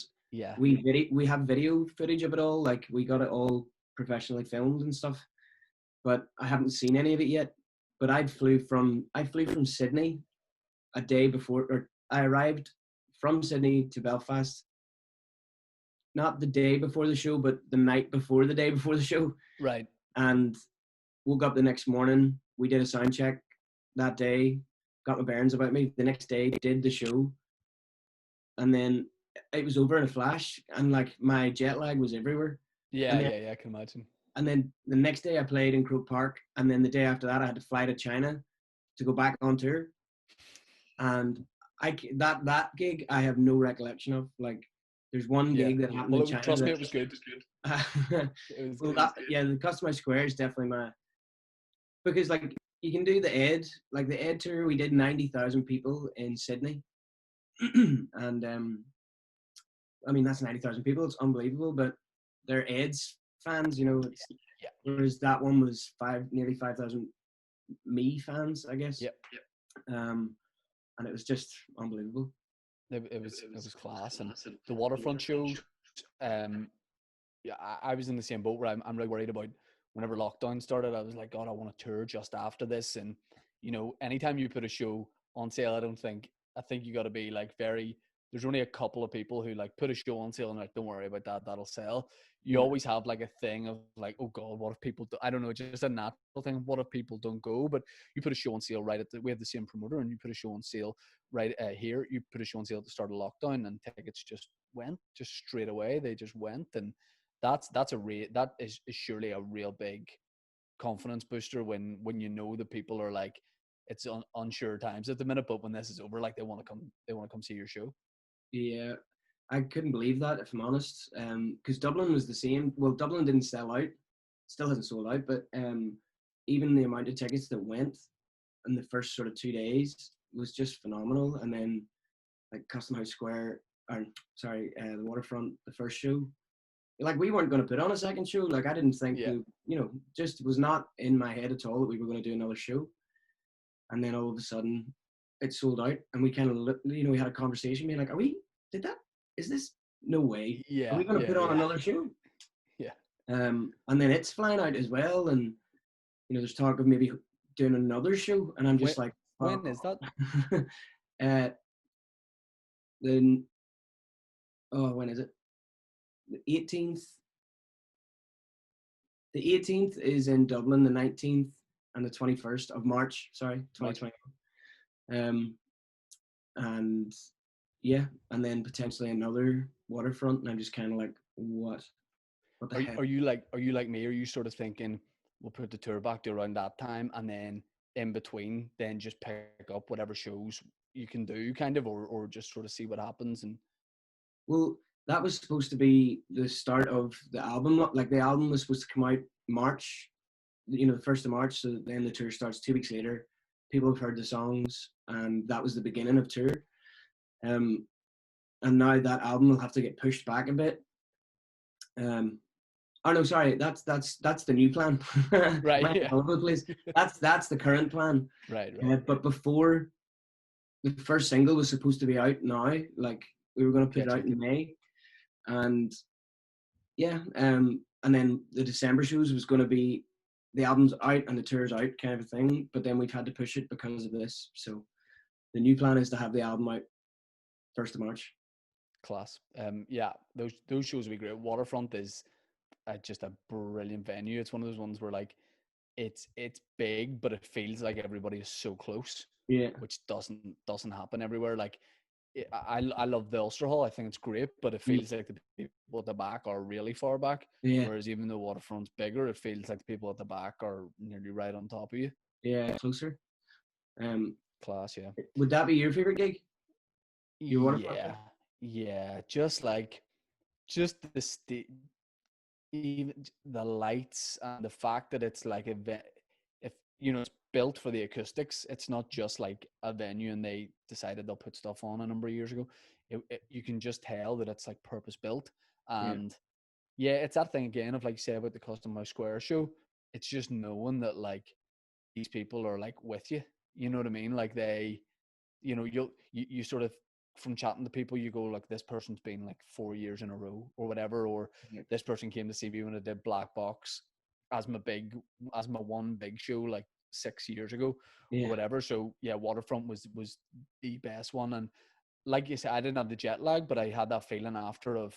we have video footage of it all. Like we got it all professionally filmed and stuff, but I haven't seen any of it yet. But I flew from Sydney a day before, or I arrived from Sydney to Belfast, not the day before the show, but the night before the day before the show. Right. And woke up the next morning. We did a sound check that day, got my bearings about me. The next day, did the show, and then it was over in a flash. And like my jet lag was everywhere. Yeah, I can imagine. And then the next day, I played in Croke Park, and then the day after that, I had to fly to China to go back on tour. And that gig, I have no recollection of. Like, there's one gig that happened in China. Trust me, it was good. The Custom Square is definitely because like you can do the Ed tour. We did 90,000 people in Sydney, and I mean that's 90,000 people. It's unbelievable, but they're Ed's fans, you know. Whereas that one was nearly 5,000 me fans, I guess. Yep. And it was just unbelievable. It was class, and the waterfront shows. I was in the same boat where I'm really worried about whenever lockdown started. I was like, God, I want to tour just after this, and you know, anytime you put a show on sale, I think you got to be like very there's only a couple of people who like put a show on sale and like, don't worry about that, that'll sell. You Yeah. always have like a thing of like, oh God, what if people do, I don't know, just a natural thing. What if people don't go? But you put a show on sale right at we have the same promoter, and you put a show on sale right here. You put a show on sale at the start of lockdown, and tickets just went just straight away. They just went, and that is surely a real big confidence booster when you know that people are like, it's unsure times at the minute, but when this is over, like they want to come see your show. Yeah, I couldn't believe that, if I'm honest. Because Dublin was the same. Well, Dublin didn't sell out, still hasn't sold out, but even the amount of tickets that went in the first sort of 2 days was just phenomenal. And then like Custom House Square, or sorry, the Waterfront, the first show, like we weren't going to put on a second show. Like I didn't think, Yeah. Just was not in my head at all that we were going to do another show. And then all of a sudden it sold out, and we kind of, we had a conversation being like, is this, no way. Yeah. Are we going to put on another show? Yeah. And then it's flying out as well. And, there's talk of maybe doing another show. And I'm just when is that? When is it? The 18th. The 18th is in Dublin, the 19th and the 21st of March, 2020. And yeah, and then potentially another Waterfront, and I'm just kind of like, what the heck? Are you like me? Are you sort of thinking we'll put the tour back to around that time, and then in between, then just pick up whatever shows you can do, kind of, or just sort of see what happens? And well, that was supposed to be the start of the album. Like the album was supposed to come out March, the 1st of March. So then the tour starts 2 weeks later. People have heard the songs, and that was the beginning of tour. And now that album will have to get pushed back a bit. Oh no, sorry, that's the new plan. Right. Yeah. All over the place. That's the current plan. Right. But before, the first single was supposed to be out now. Like we were going to put it out in May, and yeah, and then the December shows was going to be the album's out and the tour's out, kind of a thing. But then we've had to push it because of this. So the new plan is to have the album out 1st of March. Class. Yeah, those shows will be great. Waterfront is just a brilliant venue. It's one of those ones where like it's big, but it feels like everybody is so close. Yeah, which doesn't happen everywhere. Like I love the Ulster Hall. I think it's great, but it feels like the people at the back are really far back. Yeah. Whereas even though Waterfront's bigger, it feels like the people at the back are nearly right on top of you. Yeah, closer. Class, yeah. Would that be your favorite gig? Yeah. Just even the lights and the fact that it's like if it's built for the acoustics. It's not just like a venue and they decided they'll put stuff on a number of years ago. You can just tell that it's like purpose built. And yeah, it's that thing again of like you say about the Custom House Square show. It's just knowing that like these people are like with you. You know what I mean? Like they, you sort of, from chatting to people, you go like, this person's been like 4 years in a row or whatever, or this person came to see me when I did Black Box as my one big show like 6 years ago or whatever. So yeah, Waterfront was the best one. And like you said, I didn't have the jet lag, but I had that feeling after of,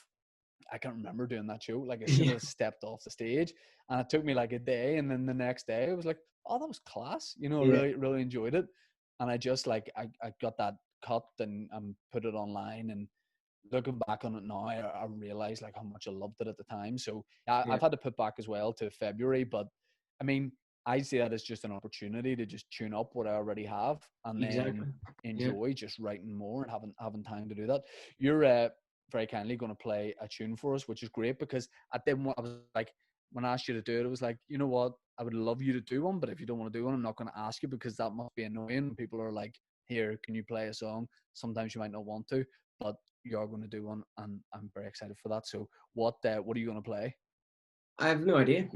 I can't remember doing that show. Like I should have stepped off the stage, and it took me like a day, and then the next day it was like, oh, that was class. Really, really enjoyed it. And I just like, I got that cut and put it online, and looking back on it now, I realized like how much I loved it at the time. So I've had to put back as well to February, but I mean, I see that as just an opportunity to just tune up what I already have, and then enjoy just writing more and having time to do that. You're very kindly going to play a tune for us, which is great, because I was like, when I asked you to do it, it was like, you know what, I would love you to do one, but if you don't want to do one, I'm not going to ask you, because that must be annoying. People are like, here, can you play a song? Sometimes you might not want to, but you are going to do one, and I'm very excited for that. So what are you going to play? I have no idea.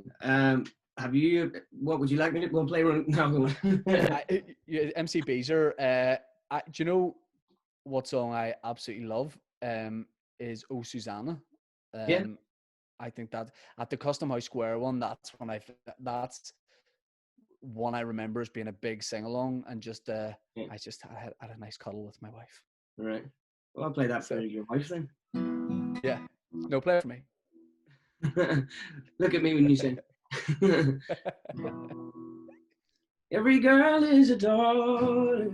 What would you like me to go and play? No. MC Beezer, do you know what song I absolutely love? Is Oh Susanna. I think that at the Custom House Square one, that's one I remember as being a big sing along, and just I had a nice cuddle with my wife. Right. Well, I'll play that for your wife then. Yeah, no, play it for me. Look at me when you sing. Every girl is a daughter.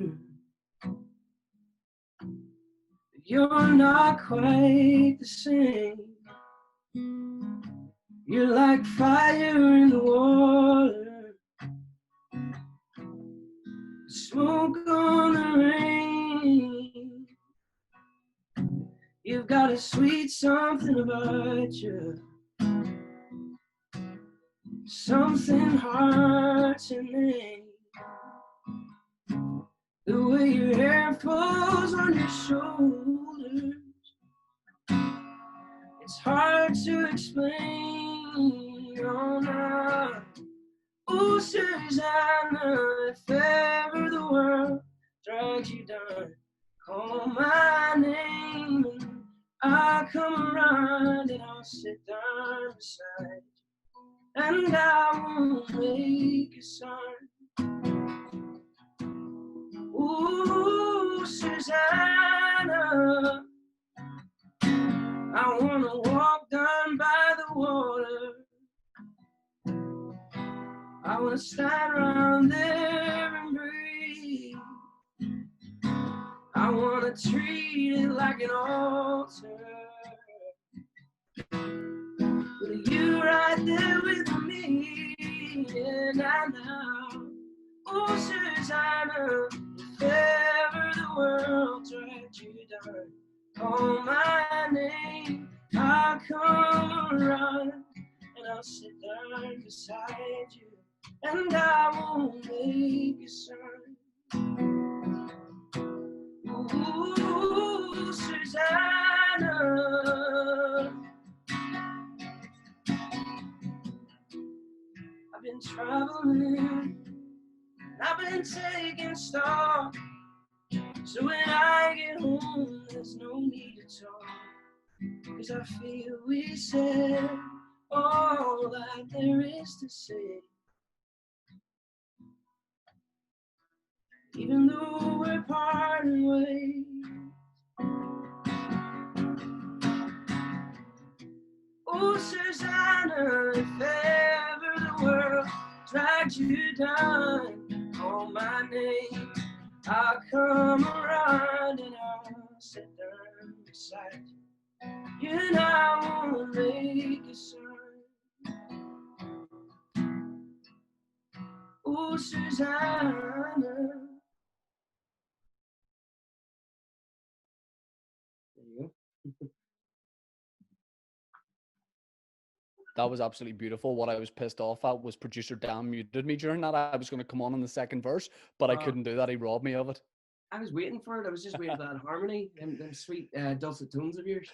You're not quite the same. You're like fire in the water, smoke on the rain. You've got a sweet something about you, something hard to name. The way your hair falls on your shoulders, it's hard to explain. Oh, no. Oh, Susanna, if ever the world drags you down, call my name and I'll come around and I'll sit down beside you and I won't make a sound. Ooh, Susanna, I wanna walk down by the water. I wanna stand around there and breathe. I wanna treat it like an altar. With you right there with me, and I know, oh Susanna, if ever the world dragged you down, call my name, I'll come around, and I'll sit down beside you, and I won't make a sound. Ooh, Susanna, I've been traveling, I've been taking stock, so when I get home, there's no need to talk, 'cause I feel we said all that there is to say. Even though we're parting ways, oh Susanna, if ever the world drags you down, call my name, I'll come around and I'll sit down beside you, and I won't make a sound. Oh Susanna. There you go. That was absolutely beautiful. What I was pissed off at was producer Dan muted me during that. I was going to come on in the second verse, but I couldn't do that. He robbed me of it. I was waiting for it. I was just waiting for that harmony, them sweet dulcet tones of yours.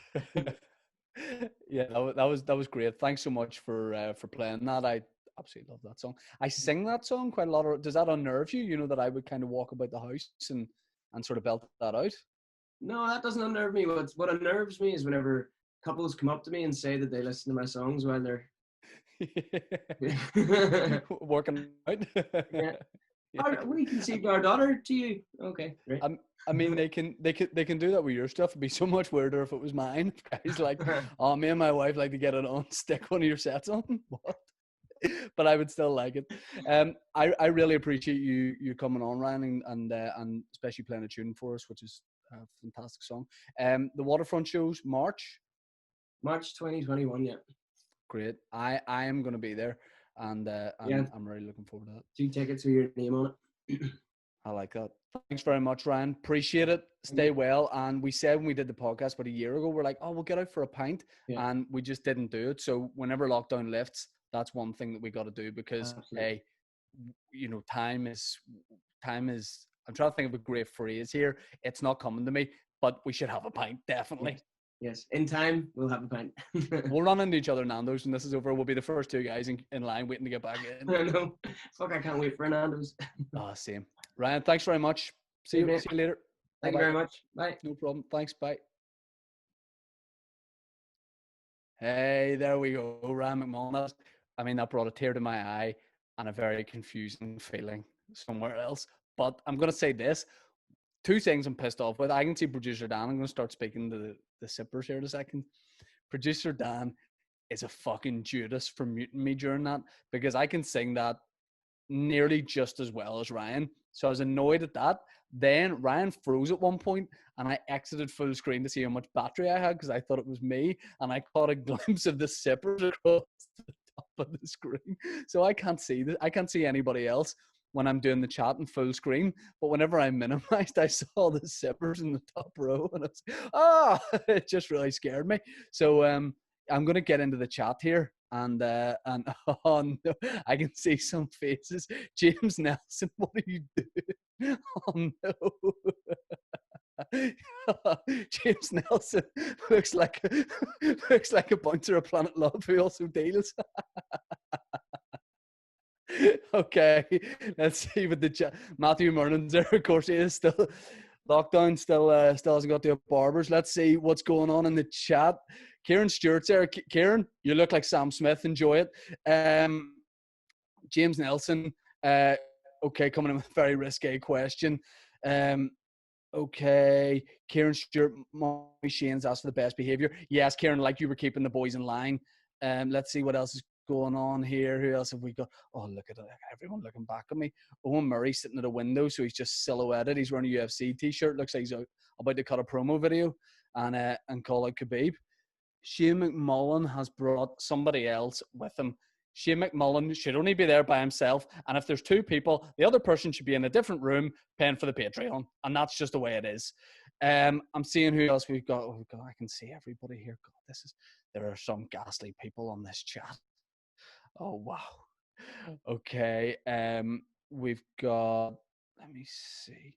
Yeah, that was great. Thanks so much for playing that. I absolutely love that song. I sing that song quite a lot. Does that unnerve you? You know that I would kind of walk about the house and sort of belt that out. No, that doesn't unnerve me. What unnerves me is whenever couples come up to me and say that they listen to my songs while they're working out. Yeah. We conceived our daughter to you. Okay, great. I mean, they can do that with your stuff. It'd be so much weirder if it was mine. Guys like, oh, me and my wife like to get it on, stick one of your sets on. What? But I would still like it. I really appreciate you coming on, Ryan, and especially playing a tune for us, which is a fantastic song. The Waterfront shows March 2021. Yeah. Great. I am going to be there, and I'm really looking forward to that. 2 tickets with your name on it. I like that. Thanks very much, Ryan. Appreciate it. Stay well. And we said when we did the podcast about a year ago, we're like, oh, we'll get out for a pint, and we just didn't do it. So whenever lockdown lifts, that's one thing that we got to do, because hey, you know, time is. I'm trying to think of a great phrase here. It's not coming to me, but we should have a pint, definitely. Yes, in time, we'll have a pint. We'll run into each other Nando's when this is over. We'll be the first 2 guys in line waiting to get back in. I know. Fuck, I can't wait for Nando's. Same. Ryan, thanks very much. See you later. Thank you very much. Bye. No problem. Thanks. Bye. Hey, there we go. Ryan McMullan. That brought a tear to my eye and a very confusing feeling somewhere else. But I'm going to say this. two things I'm pissed off with. I can see producer Dan. I'm going to start speaking to the sippers here in a second. Producer Dan is a fucking Judas for muting me during that, because I can sing that nearly just as well as Ryan. So I was annoyed at that. Then Ryan froze at one point, and I exited full screen to see how much battery I had, because I thought it was me, and I caught a glimpse of the sippers across the top of the screen. So I can't see this. I can't see anybody else when I'm doing the chat in full screen. But whenever I minimized, I saw the sippers in the top row, and it just really scared me. So I'm going to get into the chat here. And oh no, I can see some faces. James Nelson, what are you doing? Oh no. James Nelson looks like a bouncer of Planet Love who also deals. Okay, let's see what the chat. Matthew Merlin's there. Of course, he is still lockdown. Still hasn't got to barbers. Let's see what's going on in the chat. Kieran Stewart's there. Kieran, you look like Sam Smith. Enjoy it. James Nelson. Okay, coming in with a very risque question. Okay, Kieran Stewart. Mommy Shane's asked for the best behaviour. Yes, Kieran, like you were keeping the boys in line. Let's see what else is going on here. Who else have we got? Oh, look at it. Everyone looking back at me. Owen Murray sitting at a window, so he's just silhouetted. He's wearing a UFC t-shirt. Looks like he's about to cut a promo video and call out Khabib. Shane McMullen has brought somebody else with him. Shane McMullen should only be there by himself, and if there's two people, the other person should be in a different room paying for the Patreon, and that's just the way it is. I'm seeing who else we've got. Oh God, I can see everybody here. God, there are some ghastly people on this chat. Oh wow. Okay. We've got. Let me see.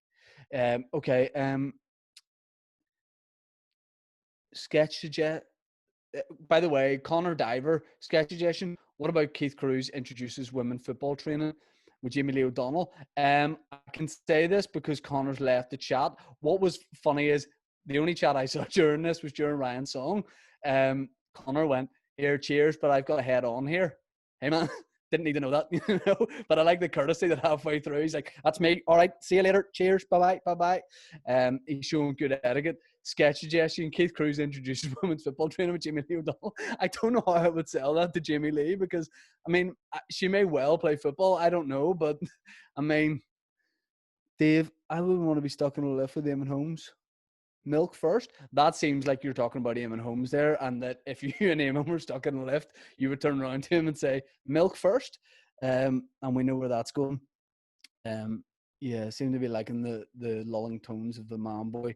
Okay. Sketch suggest. By the way, Connor Diver, sketch suggestion. What about Keith Cruz introduces women football training with Jamie Lee O'Donnell? I can say this because Connor's left the chat. What was funny is the only chat I saw during this was during Ryan's song. Connor went, "Here, cheers, but I've got a head on here." Hey man, didn't need to know that, you know. But I like the courtesy that halfway through he's like, "That's me. All right, see you later. Cheers. Bye bye." He's showing good etiquette. Sketch suggestion: Keith Cruz introduces women's football training with Jamie Lee O'Donnell. I don't know how I would sell that to Jamie Lee, because I mean she may well play football. I don't know, but I mean, Dave, I wouldn't want to be stuck in a lift with Eamon Holmes. Milk first. That seems like you're talking about Eamon Holmes there, and that if you and Eamon were stuck in a lift, you would turn around to him and say, "Milk first." And we know where that's going. Yeah, seem to be liking the lulling tones of the man boy.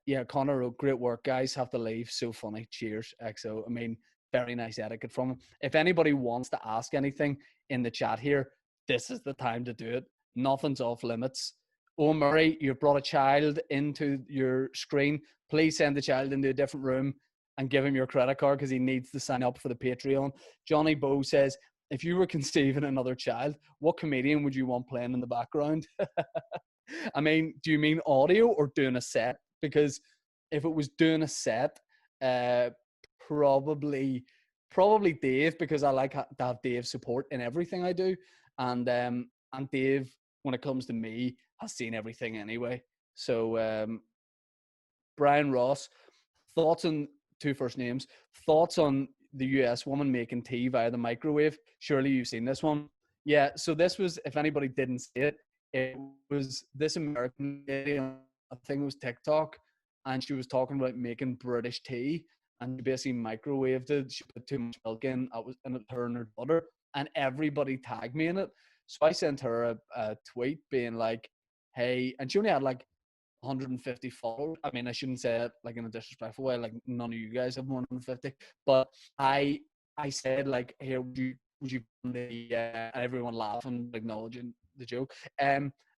Yeah, Connor, great work, guys. Have to leave. So funny. Cheers, XO. I mean, very nice etiquette from him. If anybody wants to ask anything in the chat here, this is the time to do it. Nothing's off limits. Oh, Murray, you've brought a child into your screen. Please send the child into a different room and give him your credit card, because he needs to sign up for the Patreon. Johnny Bow says, if you were conceiving another child, what comedian would you want playing in the background? I mean, do you mean audio or doing a set? Because if it was doing a set, probably Dave, because I like to have Dave's support in everything I do. And Dave, when it comes to me, has seen everything anyway. So Brian Ross, thoughts on two first names, thoughts on the US woman making tea via the microwave. Surely you've seen this one. Yeah, so this was, if anybody didn't see it, it was this American lady on, I think it was TikTok, and she was talking about making British tea, and she basically microwaved it. She put too much milk in, and it her and her daughter, and everybody tagged me in it. So I sent her a tweet being like, hey, and she only had like 150 followers. I mean, I shouldn't say it like in a disrespectful way, like none of you guys have more than 150, but I said like, here, would you the everyone laughing, acknowledging the joke.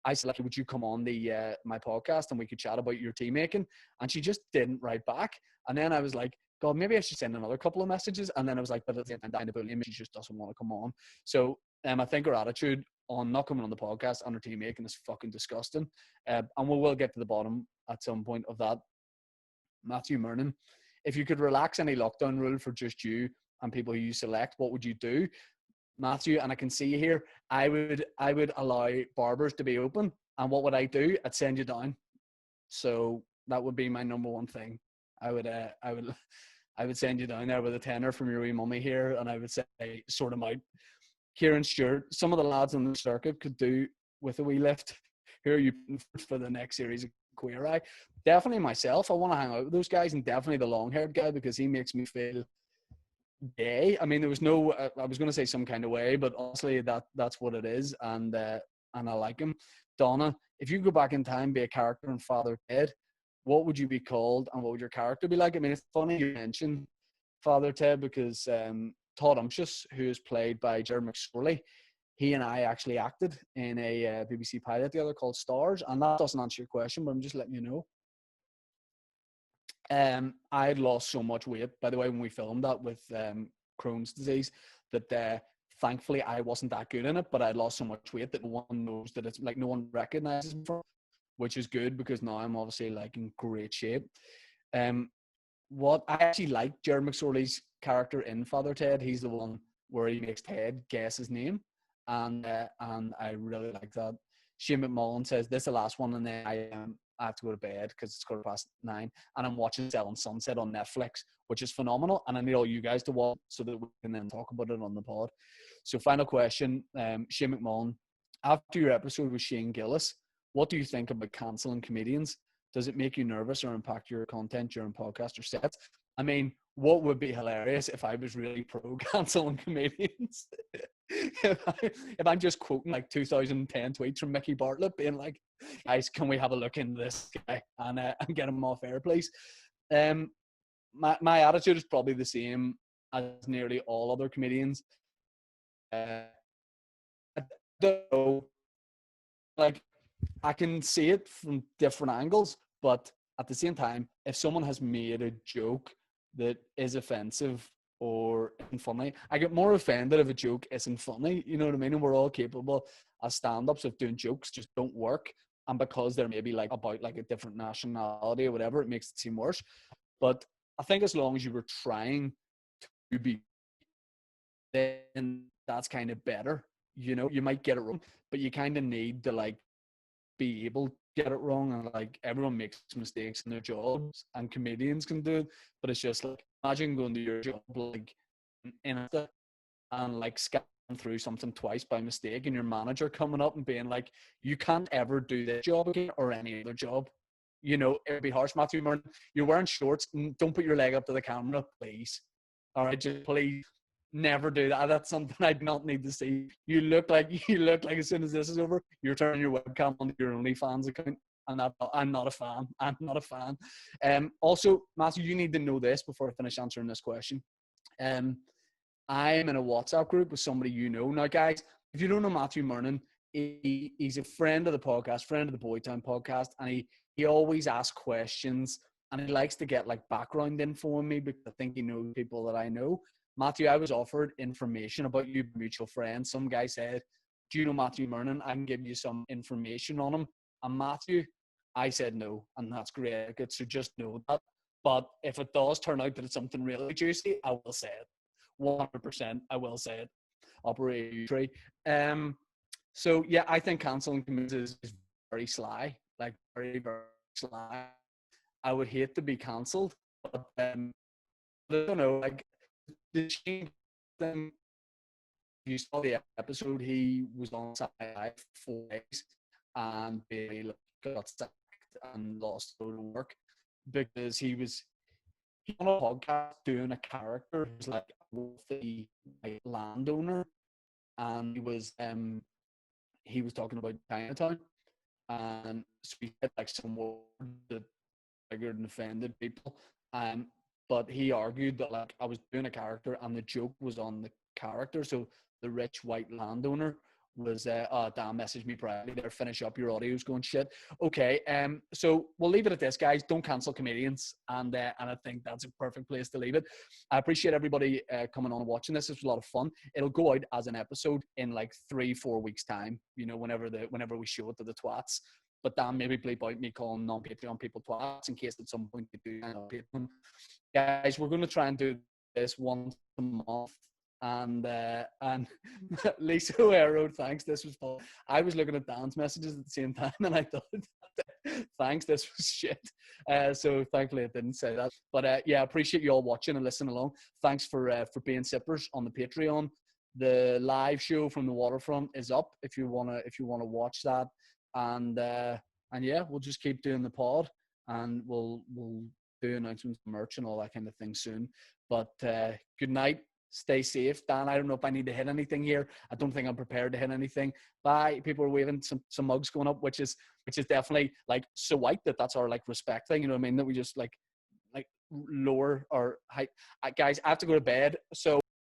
I said like, would you come on the my podcast and we could chat about your tea making? And she just didn't write back. And then I was like, God, maybe I should send another couple of messages. And then I was like, but at the end of the day, she just doesn't want to come on. So I think her attitude on not coming on the podcast and her tea making is fucking disgusting. And we will get to the bottom at some point of that. Matthew Mernon, if you could relax any lockdown rule for just you and people who you select, what would you do? Matthew, and I can see here, I would allow barbers to be open. And what would I do? I'd send you down. So that would be my number one thing. I would I would send you down there with a tenner from your wee mummy here, and I would say sort them out. Kieran Stewart, some of the lads on the circuit could do with a wee lift. Who are you putting for the next series of Queer Eye? Definitely myself. I want to hang out with those guys, and definitely the long-haired guy because he makes me feel gay. I mean, there was no. I was going to say some kind of way, but honestly, that's what it is, and I like him. Donna, if you go back in time, be a character in Father Ted, what would you be called, and what would your character be like? I mean, it's funny you mentioned Father Ted because Todd Umptious, who is played by Jerry McSorley, he and I actually acted in a BBC pilot together called Stars, and that doesn't answer your question, but I'm just letting you know. I had lost so much weight, by the way, when we filmed that with Crohn's disease, that thankfully I wasn't that good in it, but I had lost so much weight that no one knows that it's like no one recognizes me from it, which is good because now I'm obviously like in great shape. What I actually like Jerry McSorley's character in Father Ted. He's the one where he makes Ted guess his name, and I really like that. Shane McMullen says this is the last one, and then I have to go to bed because it's 9:15, and I'm watching Selling Sunset on Netflix, which is phenomenal, and I need all you guys to watch so that we can then talk about it on the pod. So final question, Shane McMullen, after your episode with Shane Gillis, what do you think about cancelling comedians? Does it make you nervous or impact your content during podcasts or sets? I mean, what would be hilarious if I was really pro cancelling comedians? if I'm just quoting like 2010 tweets from Mickey Bartlett being like, guys, can we have a look into this guy and get him off air, please? My attitude is probably the same as nearly all other comedians. I don't know. Like, I can see it from different angles, but at the same time, if someone has made a joke that is offensive or isn't funny, I get more offended if a joke isn't funny. You know what I mean? And we're all capable as stand-ups of doing jokes just don't work. And because they're maybe like about like a different nationality or whatever, it makes it seem worse. But I think as long as you were trying to be, then that's kind of better. You know, you might get it wrong, but you kind of need to like be able to get it wrong, and like everyone makes mistakes in their jobs and comedians can do it, but it's just like imagine going to your job like in a, and like scanning through something twice by mistake and your manager coming up and being like, you can't ever do this job again or any other job. You know, it'd be harsh. Matthew Murray, you're wearing shorts, don't put your leg up to the camera, please. All right, just please never do that. That's something I do not need to see. You look like as soon as this is over, you're turning your webcam on your OnlyFans account. And I'm not a fan. I'm not a fan. Also, Matthew, you need to know this before I finish answering this question. I'm in a WhatsApp group with somebody you know. Now, guys, if you don't know Matthew Murnan, he's a friend of the podcast, friend of the Boytown podcast, and he always asks questions, and he likes to get like background info on me because I think he knows people that I know. Matthew, I was offered information about you, mutual friends. Some guy said, do you know Matthew Murnan? I can give you some information on him. And Matthew, I said no, and that's great. So just know that. But if it does turn out that it's something really juicy, I will say it. 100%, I will say it. Operate tree. So yeah, I think cancelling comedians is very sly, like very, very sly. I would hate to be cancelled, but I don't know, like the Shane thing. If you saw the episode, he was on Saturday Night for 4 days and basically got sacked and lost a load of work because he was on a podcast doing a character who's like a wealthy like, landowner, and he was talking about Chinatown, and so he had like some words that triggered and offended people. But he argued that like I was doing a character and the joke was on the character. So the rich white landowner was Dan messaged me privately there, finish up, your audio's going shit. Okay, so we'll leave it at this, guys. Don't cancel comedians, and I think that's a perfect place to leave it. I appreciate everybody coming on and watching this. It was a lot of fun. It'll go out as an episode in like 3-4 weeks time, you know, whenever we show it to the twats. But Dan, maybe bleep out me calling non-Patreon people twats in case at some point they do. Guys, we're going to try and do this once a month And Lisa O'Hare wrote, thanks, this was fun. I was looking at Dan's messages at the same time, and I thought, thanks, this was shit. So thankfully it didn't say that. But yeah, appreciate you all watching and listening along. Thanks for being sippers on the Patreon. The live show from the waterfront is up if you wanna watch that. And yeah, we'll just keep doing the pod, and we'll do announcements, merch, and all that kind of thing soon. But good night. Stay safe. Dan, I don't know if I need to hit anything here. I don't think I'm prepared to hit anything. Bye. People are waving, some mugs going up, which is definitely like so white that's our like respect thing. You know what I mean? That we just like lower our height. Guys, I have to go to bed. So